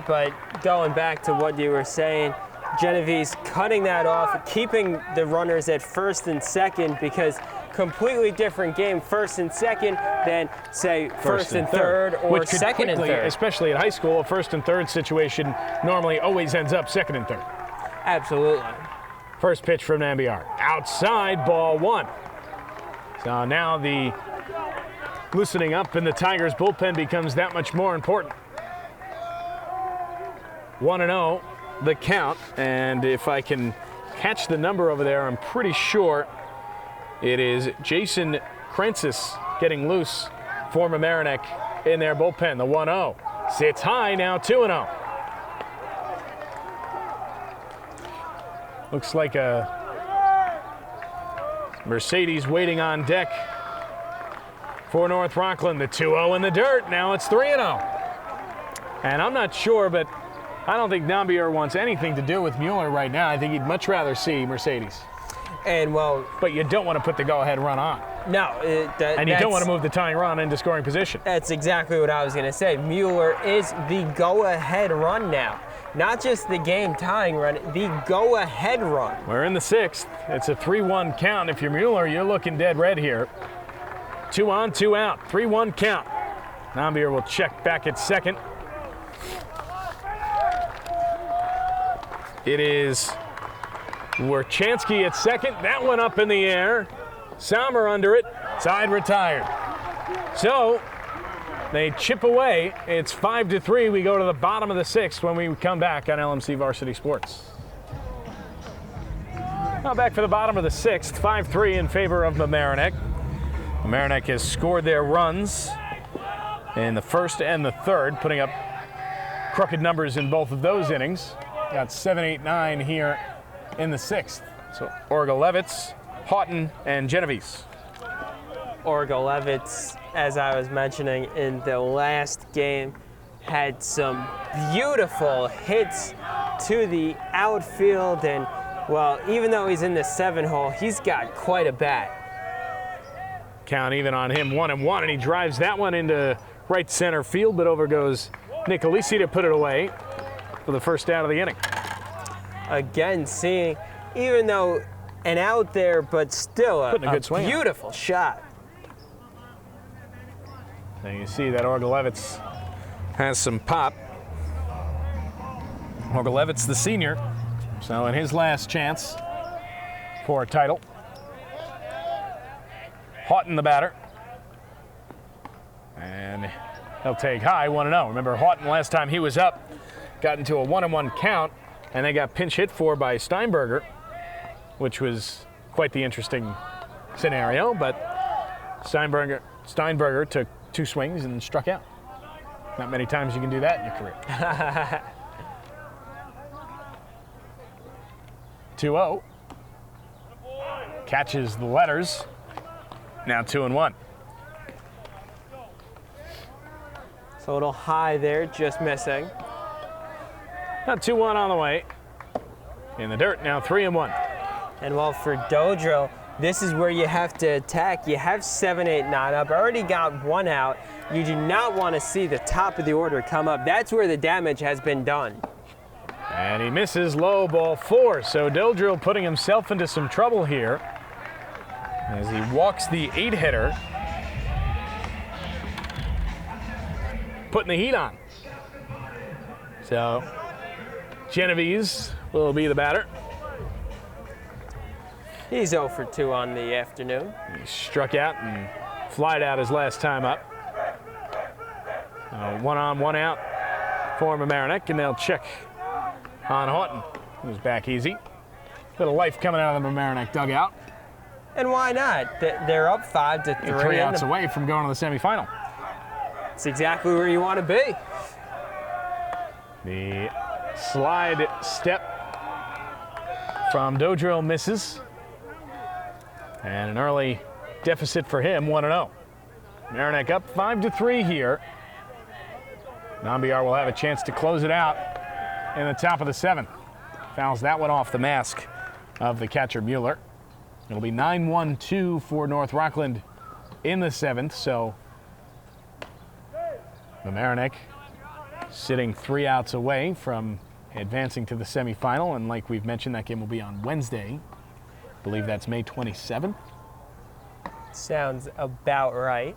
But going back to what you were saying, Genovese cutting that off, keeping the runners at first and second, because completely different game, first and second, than say first and third or which could second quickly, and third. Especially at high school, a first and third situation normally always ends up second and third. Absolutely. First pitch from Nambiar. Outside, ball 1. So now the loosening up in the Tigers bullpen becomes that much more important. 1-0, the count, and if I can catch the number over there, I'm pretty sure it is Jason Krensis getting loose for Mamaroneck in their bullpen. The 1-0 sits high, now 2-0. Looks like a Mercedes waiting on deck for North Rockland. The 2-0 in the dirt. Now it's 3-0. And I'm not sure, but I don't think Nambiar wants anything to do with Mueller right now. I think he'd much rather see Mercedes. And well, but you don't want to put the go-ahead run on. No, and you don't want to move the tying run into scoring position. That's exactly what I was going to say. Mueller is the go-ahead run now. Not just the game-tying run, the go-ahead run. We're in the 6th. It's a 3-1 count. If you're Mueller, you're looking dead red here. 2 on, 2 out, 3-1 count. Nambiar will check back at second. It is Warchansky at second. That one up in the air. Sommer under it. Side retired. So they chip away. It's 5-3. We go to the bottom of the 6th when we come back on LMC Varsity Sports. Now back for the bottom of the 6th. 5-3 in favor of Mamaroneck. Mamaroneck has scored their runs in the first and the third, putting up crooked numbers in both of those innings. Got 7, 8, 9 here in the 6th. So Orgalevitz, Houghton, and Genovese. Orgalevitz, as I was mentioning in the last game, had some beautiful hits to the outfield, and well, even though he's in the 7-hole, he's got quite a bat. Count even on him, 1-1, and he drives that one into right center field, but over goes Nicolisi to put it away for the first out of the inning. Again, seeing, even though an out there, but still a good swing. Beautiful shot. And you see that Orgalevitz has some pop. Orgalevitz, the senior, so in his last chance for a title. Houghton, the batter. And he'll take high, 1-0. Remember, Houghton, last time he was up, got into a 1-1 count, and they got pinch hit for by Steinberger. which was quite the interesting scenario, but Steinberger took 2 swings and struck out. Not many times you can do that in your career. 2-0. Catches the letters. Now 2-1. So a little high there, just missing. Now 2-1 on the way. In the dirt, now 3-1. And well, for Dodrill, this is where you have to attack. You have 7, 8, 9 up, already got 1 out. You do not want to see the top of the order come up. That's where the damage has been done. And he misses low, ball 4. So Dodrill putting himself into some trouble here as he walks the 8-hitter, putting the heat on. So Genovese will be the batter. He's 0 for 2 on the afternoon. He struck out and flied out his last time up. 1 on, 1 out for Mamaroneck, and they'll check on Houghton, who's back easy. Bit of life coming out of the Mamaroneck dugout. And why not? They're up 5 to 3. 3 outs away from going to the semifinal. It's exactly where you want to be. The slide step from Dodrill misses. And an early deficit for him, 1-0. Mamaroneck up 5 to 3 here. Nambiar will have a chance to close it out in the top of the 7th. Fouls that one off the mask of the catcher Mueller. It'll be 9-1-2 for North Rockland in the 7th. So Mamaroneck sitting 3 outs away from advancing to the semifinal. And like we've mentioned, that game will be on Wednesday. I believe that's May 27th. Sounds about right.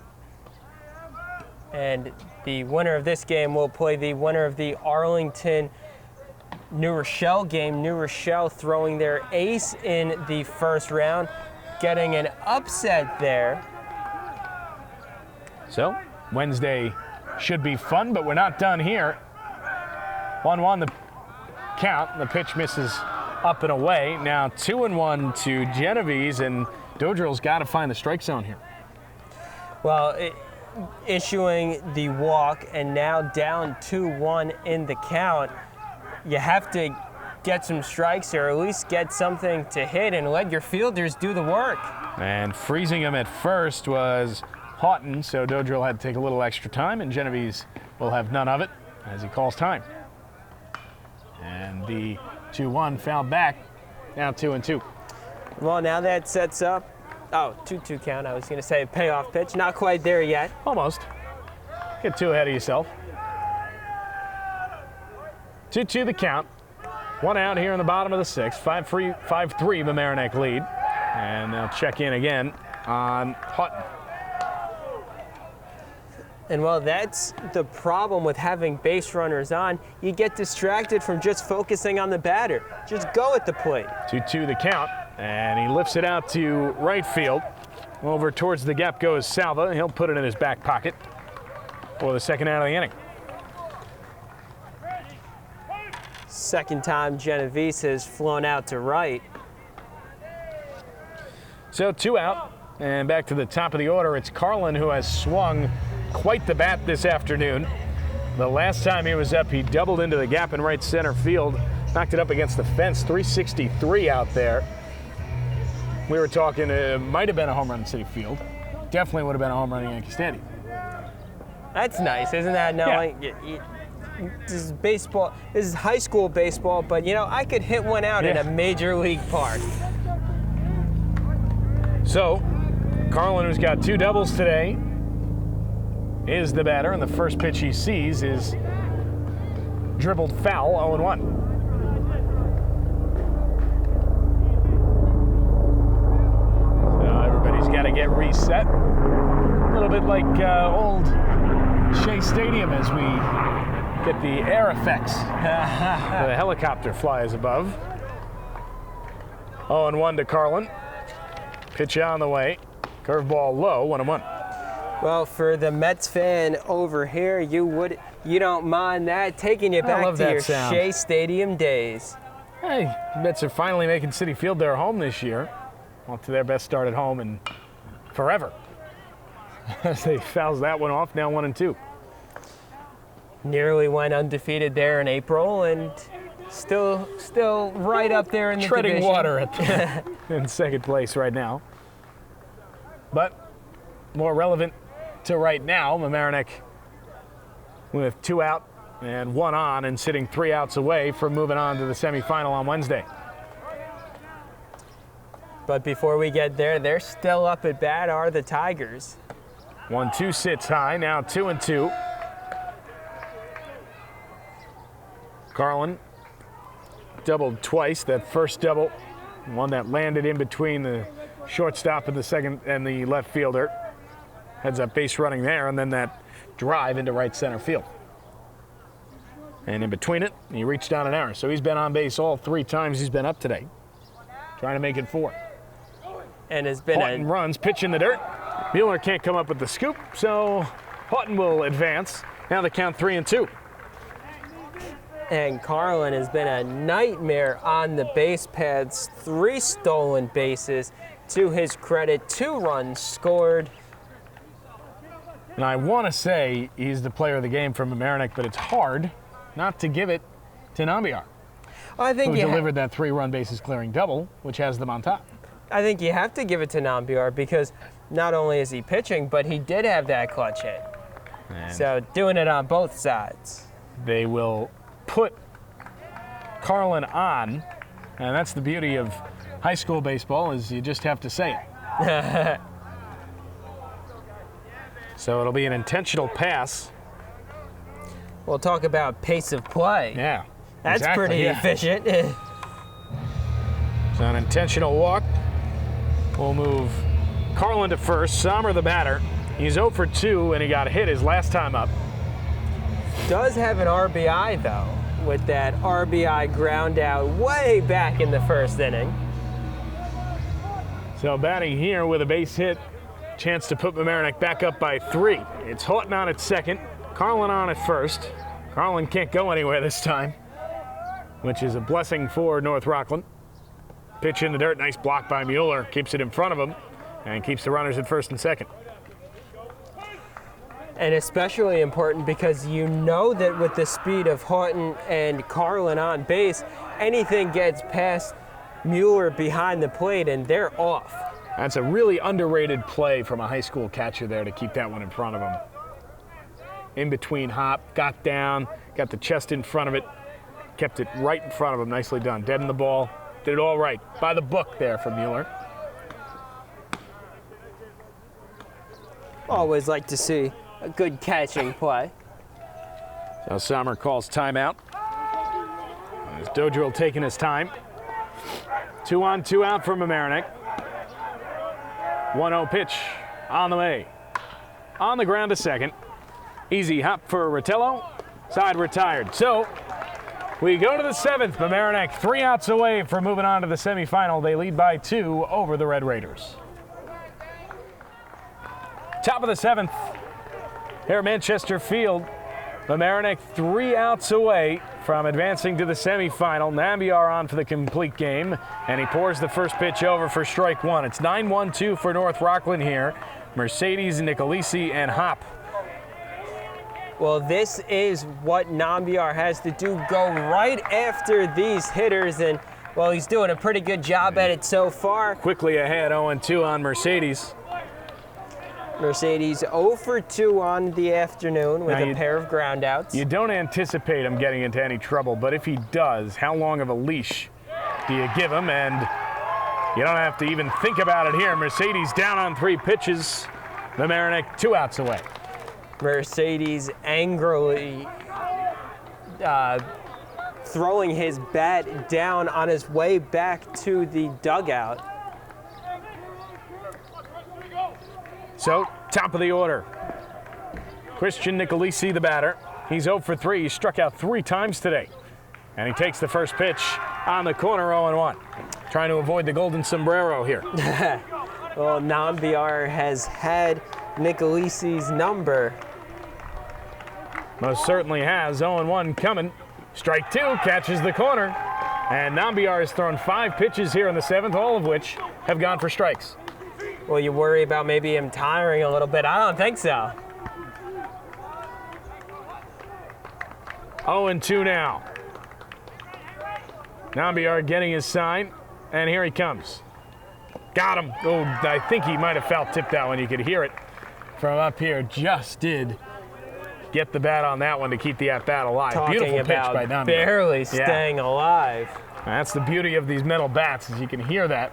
And the winner of this game will play the winner of the Arlington New Rochelle game. New Rochelle throwing their ace in the first round, getting an upset there. So Wednesday should be fun, but we're not done here. 1-1 the count. The pitch misses up and away. Now 2-1 to Genovese, and Dodrill's got to find the strike zone here. Well, issuing the walk and now down 2-1 in the count. You have to get some strikes or at least get something to hit and let your fielders do the work. And freezing him at first was Houghton, so Dodrill had to take a little extra time, and Genovese will have none of it as he calls time. And the 2-1 fouled back, now 2-2. Well, now that sets up, 2-2 count. I was going to say a payoff pitch, not quite there yet. Almost. Get too ahead of yourself. 2-2 the count. 1 out here in the bottom of the 6th. 5-3 Mamaroneck lead. And they'll check in again on Houghton. And well, that's the problem with having base runners on. You get distracted from just focusing on the batter. Just go at the plate. 2-2 the count. And he lifts it out to right field. Over towards the gap goes Salva. He'll put it in his back pocket for the 2nd out of the inning. Second time Genovese has flown out to right. So 2 out, and back to the top of the order. It's Karlan who has swung quite the bat this afternoon. The last time he was up, he doubled into the gap in right center field, knocked it up against the fence, 363 out there. We were talking, it might have been a home run in Citi Field. Definitely would have been a home run in Yankee Stadium. That's nice, isn't that? Knowing this is baseball. This is high school baseball, but you know, I could hit one out in a major league park. So, Karlan, who's got 2 doubles today, is the batter, and the first pitch he sees is dribbled foul, 0-1. So everybody's got to get reset. A little bit like old Shea Stadium as we get the air effects. The helicopter flies above. 0-1 to Karlan. Pitch on the way. Curveball low, 1-1. Well, for the Mets fan over here, you don't mind that, taking you back to your Shea Stadium days. Hey, Mets are finally making Citi Field their home this year. Off to their best start at home in forever. As they fouls that one off, now 1-2. Nearly went undefeated there in April, and still right up there in the Treading division. water at in second place right now. But more relevant to right now, Mamaroneck with 2 out and 1 on and sitting 3 outs away from moving on to the semifinal on Wednesday. But before we get there, they're still up at bat are the Tigers. 1-2 sits high, now 2-2. Karlan doubled twice. That first double, one that landed in between the shortstop and the second and the left fielder. Heads up base running there, and then that drive into right center field. And in between it, he reached down an error. So he's been on base all 3 times he's been up today. Trying to make it 4. And has been Houghton runs, pitch in the dirt. Mueller can't come up with the scoop, so Houghton will advance. Now the count 3-2. And Karlan has been a nightmare on the base paths. 3 stolen bases. To his credit, 2 runs scored. And I want to say he's the player of the game from Mamaroneck, but it's hard not to give it to Nambiar, I think who delivered that 3-run bases clearing double, which has them on top. I think you have to give it to Nambiar because not only is he pitching, but he did have that clutch hit. And So doing it on both sides. they will put Karlan on, and that's the beauty of high school baseball, is you just have to say it. So it'll be an intentional pass. We'll talk about pace of play. Yeah. That's exactly, pretty yeah. efficient. So an intentional walk. We'll move Karlan to first. Sommer the batter. He's 0 for 2, and he got hit his last time up. Does have an RBI, though, with that RBI ground out way back in the first inning. So batting here with a base hit. Chance to put Mamaroneck back up by 3. It's Houghton on at second. Karlan on at first. Karlan can't go anywhere this time, which is a blessing for North Rockland. Pitch in the dirt, nice block by Mueller. Keeps it in front of him and keeps the runners at first and second. And especially important because you know that with the speed of Houghton and Karlan on base, anything gets past Mueller behind the plate and they're off. That's a really underrated play from a high school catcher there to keep that one in front of him. In between hop, got down, got the chest in front of it, kept it right in front of him. Nicely done. Dead in the ball. Did it all right. By the book there for Mueller. Always like to see a good catching play. So Sommer calls timeout. As Dodrill taking his time. 2 on, 2 out from Mamaroneck. 1-0 pitch on the way. On the ground to second. Easy hop for Rotello. Side retired. So we go to the 7th. Mamaroneck 3 outs away from moving on to the semifinal. They lead by 2 over the Red Raiders. Top of the 7th here at Manchester Field. Mamaroneck 3 outs away from advancing to the semifinal. Nambiar on for the complete game, and he pours the first pitch over for strike 1. It's 9-1-2 for North Rockland here. Mercedes, Nicolisi, and Hop. Well, this is what Nambiar has to do, go right after these hitters, and, well, he's doing a pretty good job at it so far. Quickly ahead, 0-2 on Mercedes. Mercedes 0 for 2 on the afternoon with a pair of groundouts. You don't anticipate him getting into any trouble, but if he does, how long of a leash do you give him? And you don't have to even think about it here. Mercedes down on 3 pitches. Mamaroneck 2 outs away. Mercedes angrily throwing his bat down on his way back to the dugout. So, top of the order. Christian Nicolisi, the batter. He's 0 for 3. He struck out 3 times today. And he takes the first pitch on the corner, 0-1. Trying to avoid the golden sombrero here. Well, Nambiar has had Nicolisi's number. Most certainly has. 0-1 coming. Strike 2, catches the corner. And Nambiar has thrown 5 pitches here in the 7th, all of which have gone for strikes. Well, you worry about maybe him tiring a little bit. I don't think so. 0-2 now. Nambiar getting his sign, and here he comes. Got him. Oh, I think he might have foul tipped that one. You could hear it from up here. Just did get the bat on that one to keep the at-bat alive. Talking Beautiful pitch about by Nambiar. barely staying alive. That's the beauty of these metal bats, is you can hear that.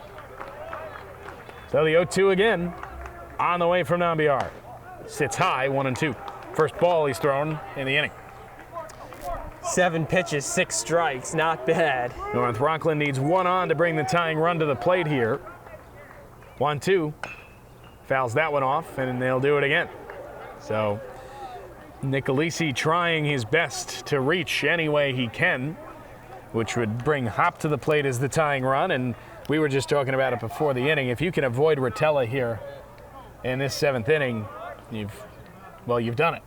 So the 0-2 again on the way from Nambiar. Sits high, 1-2. First ball he's thrown in the inning. 7 pitches, 6 strikes, not bad. North Rockland needs 1 on to bring the tying run to the plate here. 1-2. Fouls that one off, and they'll do it again. So Niccolisi trying his best to reach any way he can, which would bring Hop to the plate as the tying run. And we were just talking about it before the inning. If you can avoid Rotella here in this 7th inning, you've done it.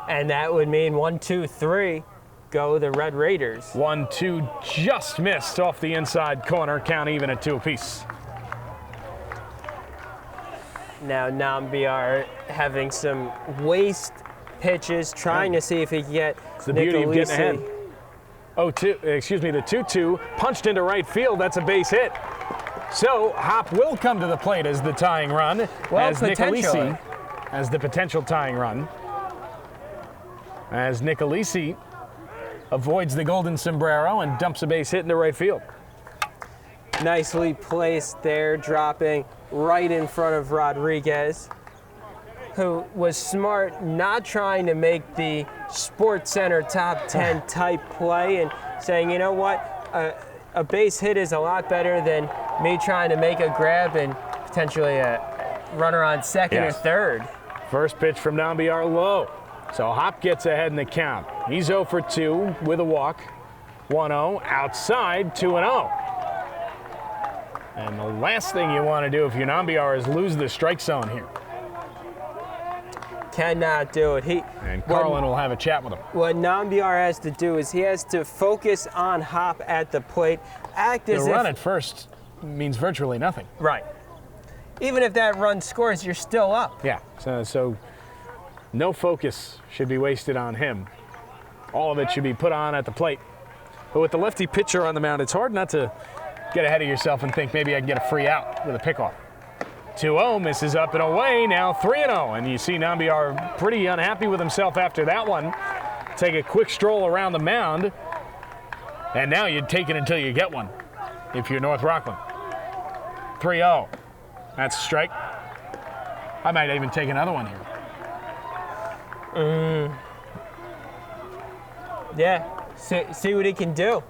And that would mean 1, 2, 3, go the Red Raiders. 1-2 just missed off the inside corner. Count even at 2 apiece. Now Nambiar having some waste pitches, trying to see if he can get It's the beauty of getting ahead. Niccolisi. The 2-2 punched into right field. That's a base hit. So Hop will come to the plate as the tying run, as Niccolisi as the potential tying run. As Niccolisi avoids the golden sombrero and dumps a base hit into right field. Nicely placed there, dropping right in front of Rodriguez, who was smart, not trying to make the Sports Center top 10 type play and saying, you know what, a base hit is a lot better than me trying to make a grab and potentially a runner on second or third. First pitch from Nambiar low. So Hop gets ahead in the count. He's 0 for 2 with a walk. 1-0 outside, 2-0. And the last thing you want to do if you're Nambiar is lose the strike zone here. Cannot do it. And Karlan will have a chat with him. What Nambiar has to do is he has to focus on Hop at the plate, act as if... The run at first means virtually nothing. Right. Even if that run scores, you're still up. Yeah, so no focus should be wasted on him. All of it should be put on at the plate. But with the lefty pitcher on the mound, it's hard not to get ahead of yourself and think maybe I can get a free out with a pickoff. 2-0, misses up and away, now 3-0. And you see Nambiar pretty unhappy with himself after that one. Take a quick stroll around the mound, and now you'd take it until you get one if you're North Rockland. 3-0, that's a strike. I might even take another one here. Yeah, see what he can do.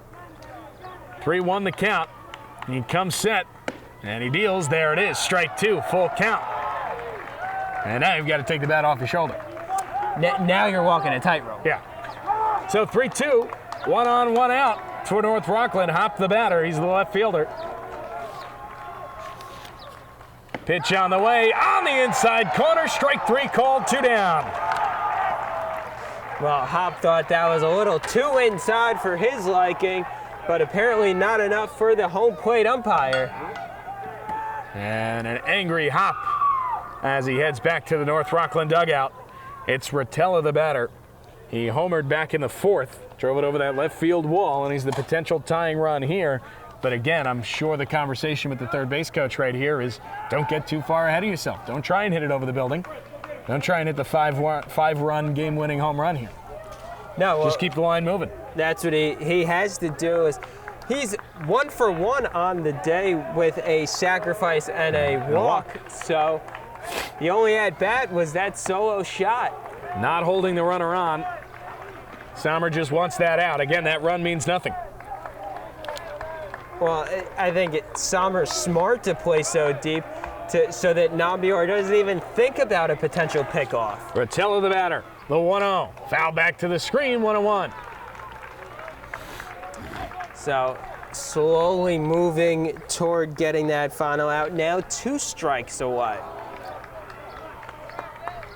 3-1 the count. He comes set, and he deals. There it is, strike 2, full count. And now you've got to take the bat off your shoulder. Now you're walking a tightrope. Yeah. So 3-2, 1 on, 1 out for North Rockland. Hop the batter, he's the left fielder. Pitch on the way, on the inside corner, strike 3 called, 2 down. Well, Hop thought that was a little too inside for his liking, but apparently not enough for the home plate umpire. And an angry Hop as he heads back to the North Rockland dugout. It's Rotella the batter. He homered back in the 4th, drove it over that left field wall, and he's the potential tying run here. But again, I'm sure the conversation with the third base coach right here is don't get too far ahead of yourself. Don't try and hit it over the building. Don't try and hit the 5-run game-winning home run here. No, well, just keep the line moving. That's what he has to do. Is he's 1 for 1 on the day with a sacrifice and a walk. So the only at bat was that solo shot. Not holding the runner on. Sommer just wants that out. Again, that run means nothing. Well, I think Sommer's smart to play so deep so that Nambiar doesn't even think about a potential pickoff. Rotella the batter, the 1-0. Foul back to the screen, 1-1. So slowly moving toward getting that final out. Now 2 strikes away.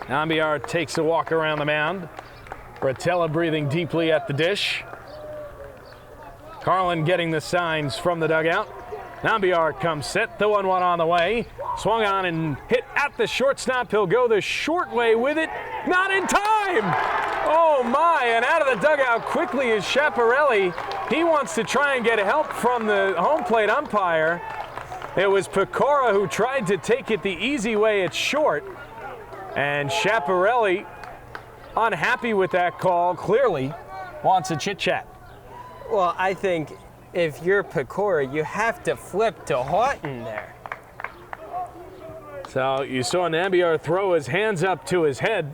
Nambiar takes a walk around the mound. Rotella breathing deeply at the dish. Karlan getting the signs from the dugout. Nambiar comes set, the 1-1 on the way. Swung on and hit at the shortstop. He'll go the short way with it. Not in time! Oh my, and out of the dugout quickly is Chiapparelli. He wants to try and get help from the home plate umpire. It was Pecora who tried to take it the easy way at short. And Chiapparelli, unhappy with that call, clearly wants a chit-chat. Well, I think if you're Pecora, you have to flip to Houghton there. So you saw Nambiar throw his hands up to his head.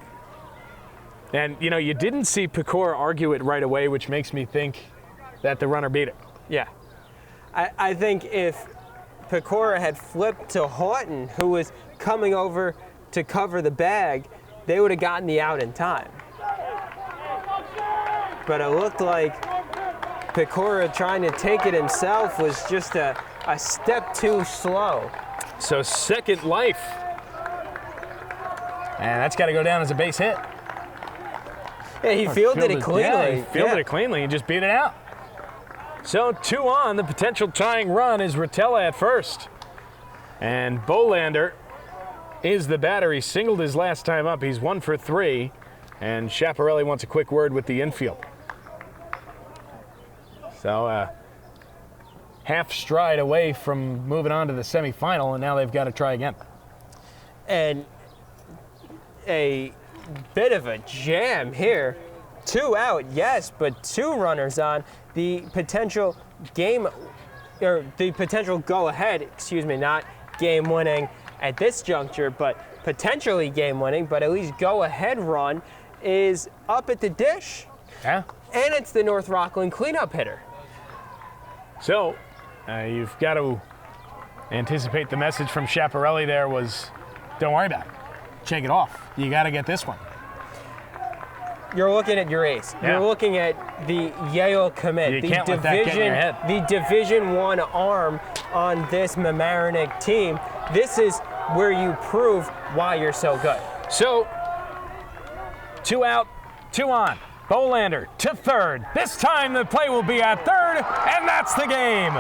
And, you know, you didn't see Pecora argue it right away, which makes me think that the runner beat it. Yeah. I think if Pecora had flipped to Houghton, who was coming over to cover the bag, they would have gotten the out in time. But it looked like Pecora trying to take it himself was just a step too slow. So second life. And that's got to go down as a base hit. Yeah, he fielded it cleanly. Yeah, he fielded it cleanly and just beat it out. So 2 on, the potential tying run is Rotella at first. And Bolander is the batter. He singled his last time up. He's 1 for 3. And Chiapparelli wants a quick word with the infield. So half stride away from moving on to the semifinal, and now they've got to try again. And a bit of a jam here. 2 out, yes, but 2 runners on. The potential go ahead, not game winning at this juncture, but potentially game winning, but at least go ahead run is up at the dish. Yeah. And it's the North Rockland cleanup hitter. So you've got to anticipate the message from Chiapparelli there was, don't worry about it. Shake it off. You got to get this one. You're looking at your ace. Yeah. You're looking at the Yale commit. You can't let that get in your head. The Division I arm on this Mamaroneck team. This is where you prove why you're so good. So 2 out, 2 on. Bolander to third. This time the play will be at third, and that's the game.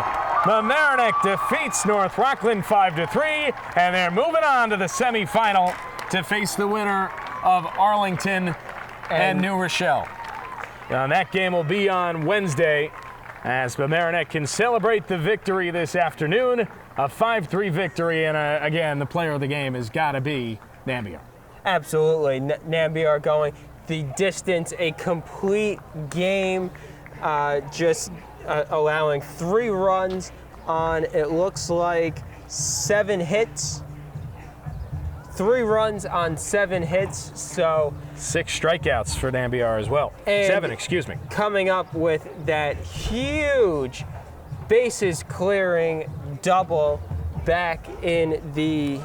Mamaroneck defeats North Rockland 5-3, and they're moving on to the semifinal to face the winner of Arlington and New Rochelle. Now, that game will be on Wednesday as Mamaroneck can celebrate the victory this afternoon. A 5-3 victory, and again, the player of the game has got to be Nambiar. Absolutely. Nambiar going the distance, a complete game, allowing 3 runs on, it looks like 7 hits. 3 runs on 7 hits, so 6 strikeouts for Nambiar as well. 7, excuse me. Coming up with that huge bases clearing double back in the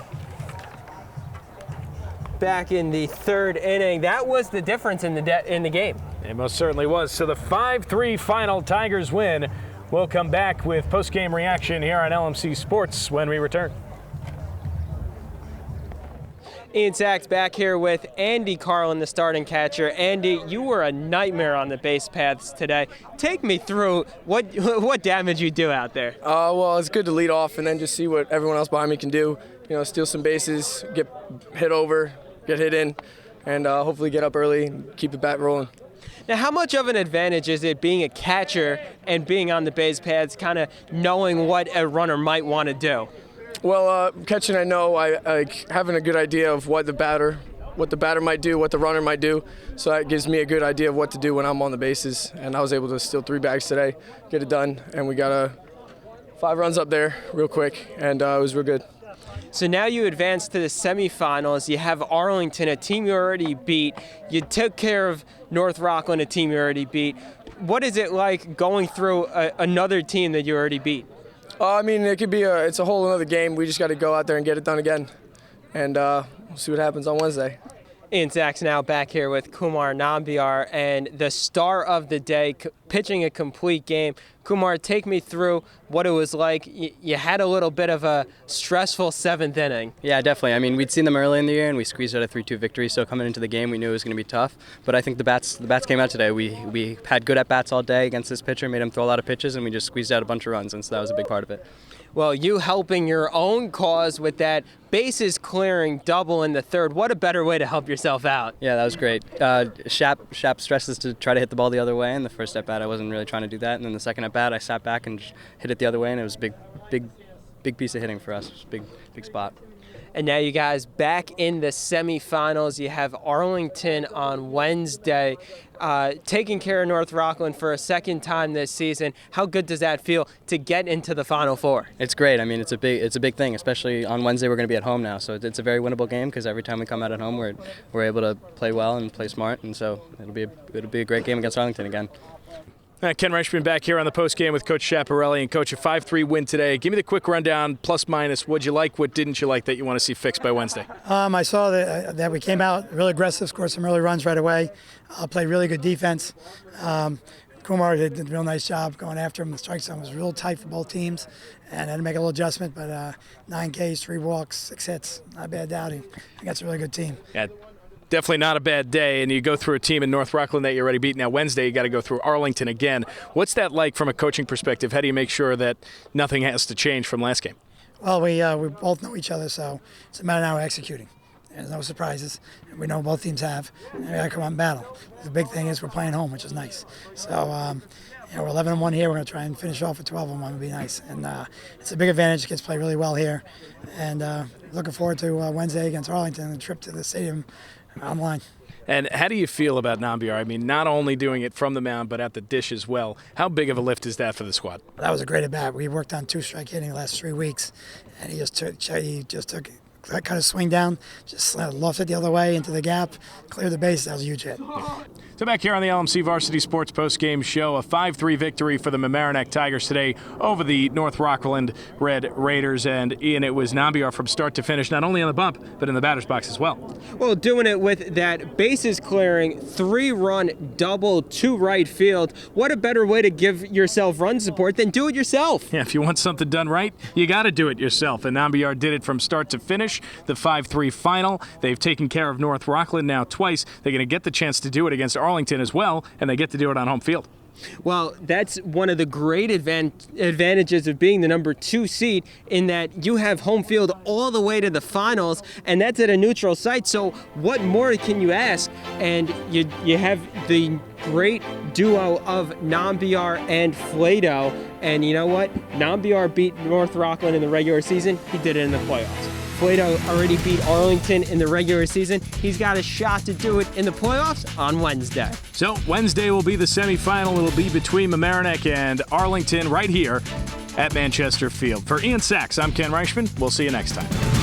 3rd inning. That was the difference in the game. It most certainly was. So the 5-3 final Tigers win. We'll come back with post-game reaction here on LMC Sports when we return. Ian Sachs back here with Andy Karlan, the starting catcher. Andy, you were a nightmare on the base paths today. Take me through what damage you do out there. Well, it's good to lead off and then just see what everyone else behind me can do. You know, steal some bases, get hit over, get hit in, and hopefully get up early and keep the bat rolling. Now, how much of an advantage is it being a catcher and being on the base paths, kind of knowing what a runner might want to do? Well, catching, I know having a good idea of what the batter might do, what the runner might do. So that gives me a good idea of what to do when I'm on the bases. And I was able to steal 3 bags today, get it done, and we got 5 runs up there real quick, and it was real good. So now you advance to the semifinals. You have Arlington, a team you already beat. You took care of North Rockland, a team you already beat. What is it like going through another team that you already beat? I mean, it's a whole other game. We just got to go out there and get it done again, and we'll see what happens on Wednesday. Ian Sachs now back here with Kumar Nambiar, and the star of the day, pitching a complete game. Kumar, take me through what it was like. You had a little bit of a stressful 7th inning. Yeah, definitely. I mean, we'd seen them early in the year, and we squeezed out a 3-2 victory, so coming into the game, we knew it was going to be tough. But I think the bats came out today. We had good at-bats all day against this pitcher, made him throw a lot of pitches, and we just squeezed out a bunch of runs, and so that was a big part of it. Well, you helping your own cause with that bases clearing double in the 3rd. What a better way to help yourself out. Yeah, that was great. Shap stresses to try to hit the ball the other way, and the first at-bat I wasn't really trying to do that, and then the second at-bat I sat back and hit it the other way, and it was a big piece of hitting for us. It was a big spot. And now you guys back in the semifinals. You have Arlington on Wednesday, taking care of North Rockland for a 2nd time this season. How good does that feel to get into the Final Four? It's great. I mean, it's a big thing, especially on Wednesday. We're going to be at home now, so it's a very winnable game because every time we come out at home, we're able to play well and play smart, and so it'll be a great game against Arlington again. Ken Reischmann back here on the postgame with Coach Chiapparelli. And Coach, a 5-3 win today. Give me the quick rundown, plus minus. What'd you like, what didn't you like that you want to see fixed by Wednesday? I saw that we came out really aggressive, scored some early runs right away, played really good defense. Kumar did a real nice job going after him. The strike zone was real tight for both teams, and had to make a little adjustment, but 9 Ks, 3 walks, 6 hits, not a bad outing. I think that's a really good team. Yeah. Definitely not a bad day, and you go through a team in North Rockland that you already beat. Now Wednesday you got to go through Arlington again. What's that like from a coaching perspective? How do you make sure that nothing has to change from last game? Well, we both know each other, so it's a matter now of executing. There's no surprises. We know both teams have, and we got to come out and battle. The big thing is we're playing home, which is nice. So we're 11-1 here. We're going to try and finish off at 12-1. Would be nice, and it's a big advantage. Kids play really well here, and looking forward to Wednesday against Arlington and the trip to the stadium. Online. And how do you feel about Nambiar? I mean, not only doing it from the mound, but at the dish as well. How big of a lift is that for the squad? That was a great at-bat. We worked on 2-strike hitting the last 3 weeks, and he just took that kind of swing down, just lofted the other way into the gap, cleared the base. That was a huge hit. So back here on the LMC Varsity Sports Postgame Show, a 5-3 victory for the Mamaroneck Tigers today over the North Rockland Red Raiders. And Ian, it was Nambiar from start to finish, not only on the bump, but in the batter's box as well. Well, doing it with that bases clearing, 3-run double to right field. What a better way to give yourself run support than do it yourself. Yeah, if you want something done right, you got to do it yourself. And Nambiar did it from start to finish. The 5-3 final. They've taken care of North Rockland now twice. They're going to get the chance to do it against Arlington as well, and they get to do it on home field. Well, that's one of the great advantages of being the number 2 seed, in that you have home field all the way to the finals, and that's at a neutral site. So what more can you ask? And you have the great duo of Nambiar and Flato. And you know what? Nambiar beat North Rockland in the regular season. He did it in the playoffs. Flato already beat Arlington in the regular season. He's got a shot to do it in the playoffs on Wednesday. So Wednesday will be the semifinal. It'll be between Mamaroneck and Arlington right here at Manchester Field. For Ian Sachs, I'm Ken Reischmann. We'll see you next time.